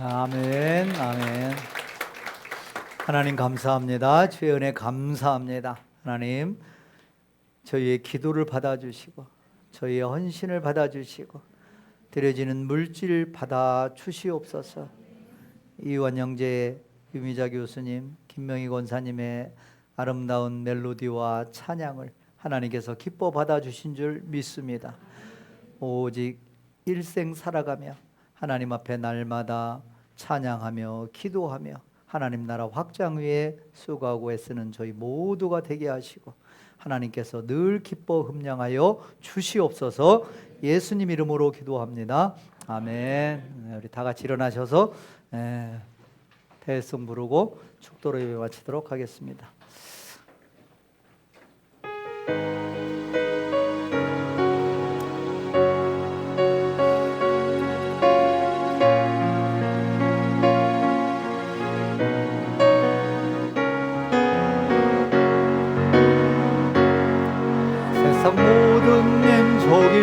아멘. 아멘. 하나님 감사합니다. 주의 은혜 감사합니다. 하나님, 저희의 기도를 받아주시고 저희의 헌신을 받아주시고 드려지는 물질 받아주시옵소서. 이완 형제, 유미자 교수님, 김명희 권사님의 아름다운 멜로디와 찬양을 하나님께서 기뻐 받아주신 줄 믿습니다. 오직 일생 살아가며 하나님 앞에 날마다 찬양하며 기도하며 하나님 나라 확장 위에 수고하고 애쓰는 저희 모두가 되게 하시고 하나님께서 늘 기뻐 흠량하여 주시옵소서. 예수님 이름으로 기도합니다. 아멘. 우리 다 같이 일어나셔서 대성 부르고 축도로 예배 마치도록 하겠습니다. 세상 모든 엔 저기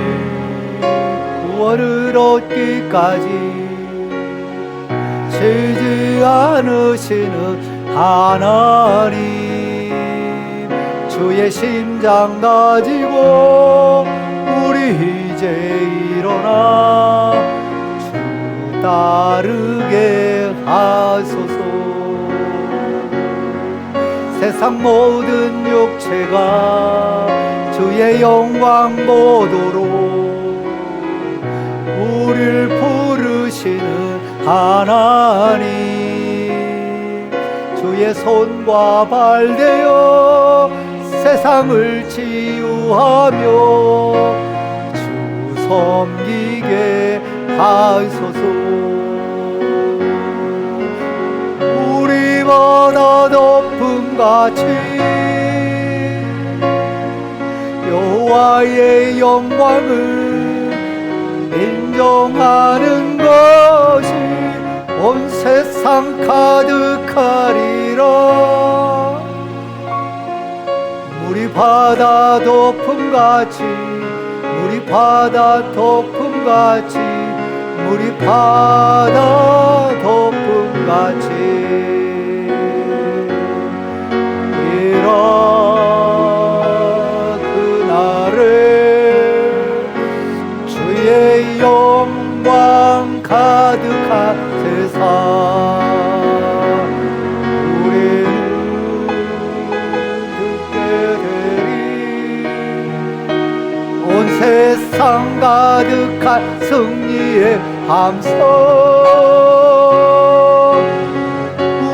것을 얻기까지 쉬지 않으시는 하나님, 주의 심장 가지고 우리 이제 일어나 주 따르게 하소서. 세상 모든 육체가 주의 영광 보도록 우리를 부르시는 하나님, 주의 손과 발 되어 세상을 치유하며 주 섬기게 하소서. 우리 바다 덮음같이 여호와의 영광을 인정하는 것이 온 세상 가득하리라. 물이 바다 덮음같이, 물이 바다 덮음같이, 물이 바다 덮음같이 이라 그날에 주의 영광 가득한 세상 우리는 듣게 되리. 온 세상 가득한 승리의 함성,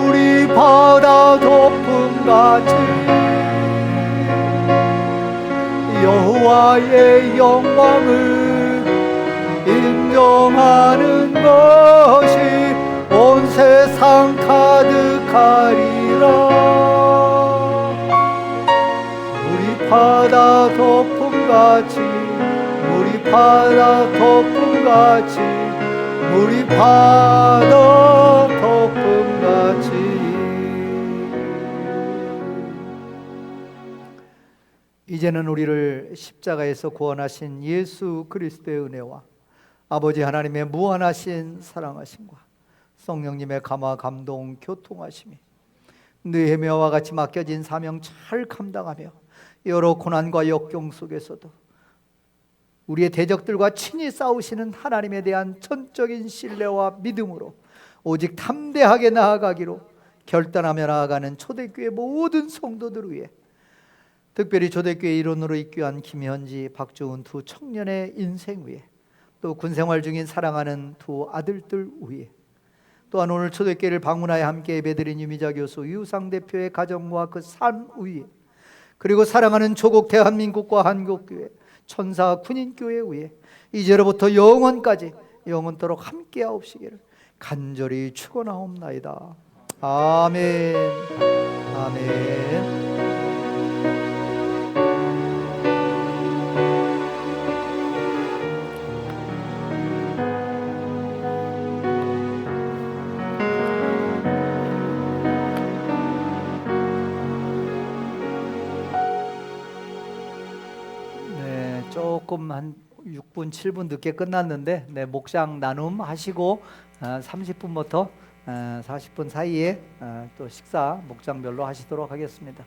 우리 바다 덮음같이 여호와의 영광을 인정하는 것이 온 세상 가득하리라. 우리 바다 덮음같이, 우리 바다 덮음같이, 우리 바다 덮음같이. 이제는 우리를 십자가에서 구원하신 예수 그리스도의 은혜와 아버지 하나님의 무한하신 사랑하심과 성령님의 감화 감동 교통하심이 느헤미야와 같이 맡겨진 사명 잘 감당하며 여러 고난과 역경 속에서도 우리의 대적들과 친히 싸우시는 하나님에 대한 전적인 신뢰와 믿음으로 오직 담대하게 나아가기로 결단하며 나아가는 초대교회 모든 성도들 위해, 특별히 초대교회 일원으로 입교한 김현지, 박주은 두 청년의 인생 위에, 또 군생활 중인 사랑하는 두 아들들 위에, 또한 오늘 초대교회를 방문하여 함께 예배드린 유미자 교수, 유상 대표의 가정과 그 삶 위에, 그리고 사랑하는 조국 대한민국과 한국교회, 천사 군인교회 위에 이제로부터 영원까지 영원토록 함께하옵시기를 간절히 축원하옵나이다. 아멘. 아멘. 조금 한 6분, 7분 늦게 끝났는데 목장 나눔 하시고 30분부터 40분 사이에 또 식사 목장별로 하시도록 하겠습니다.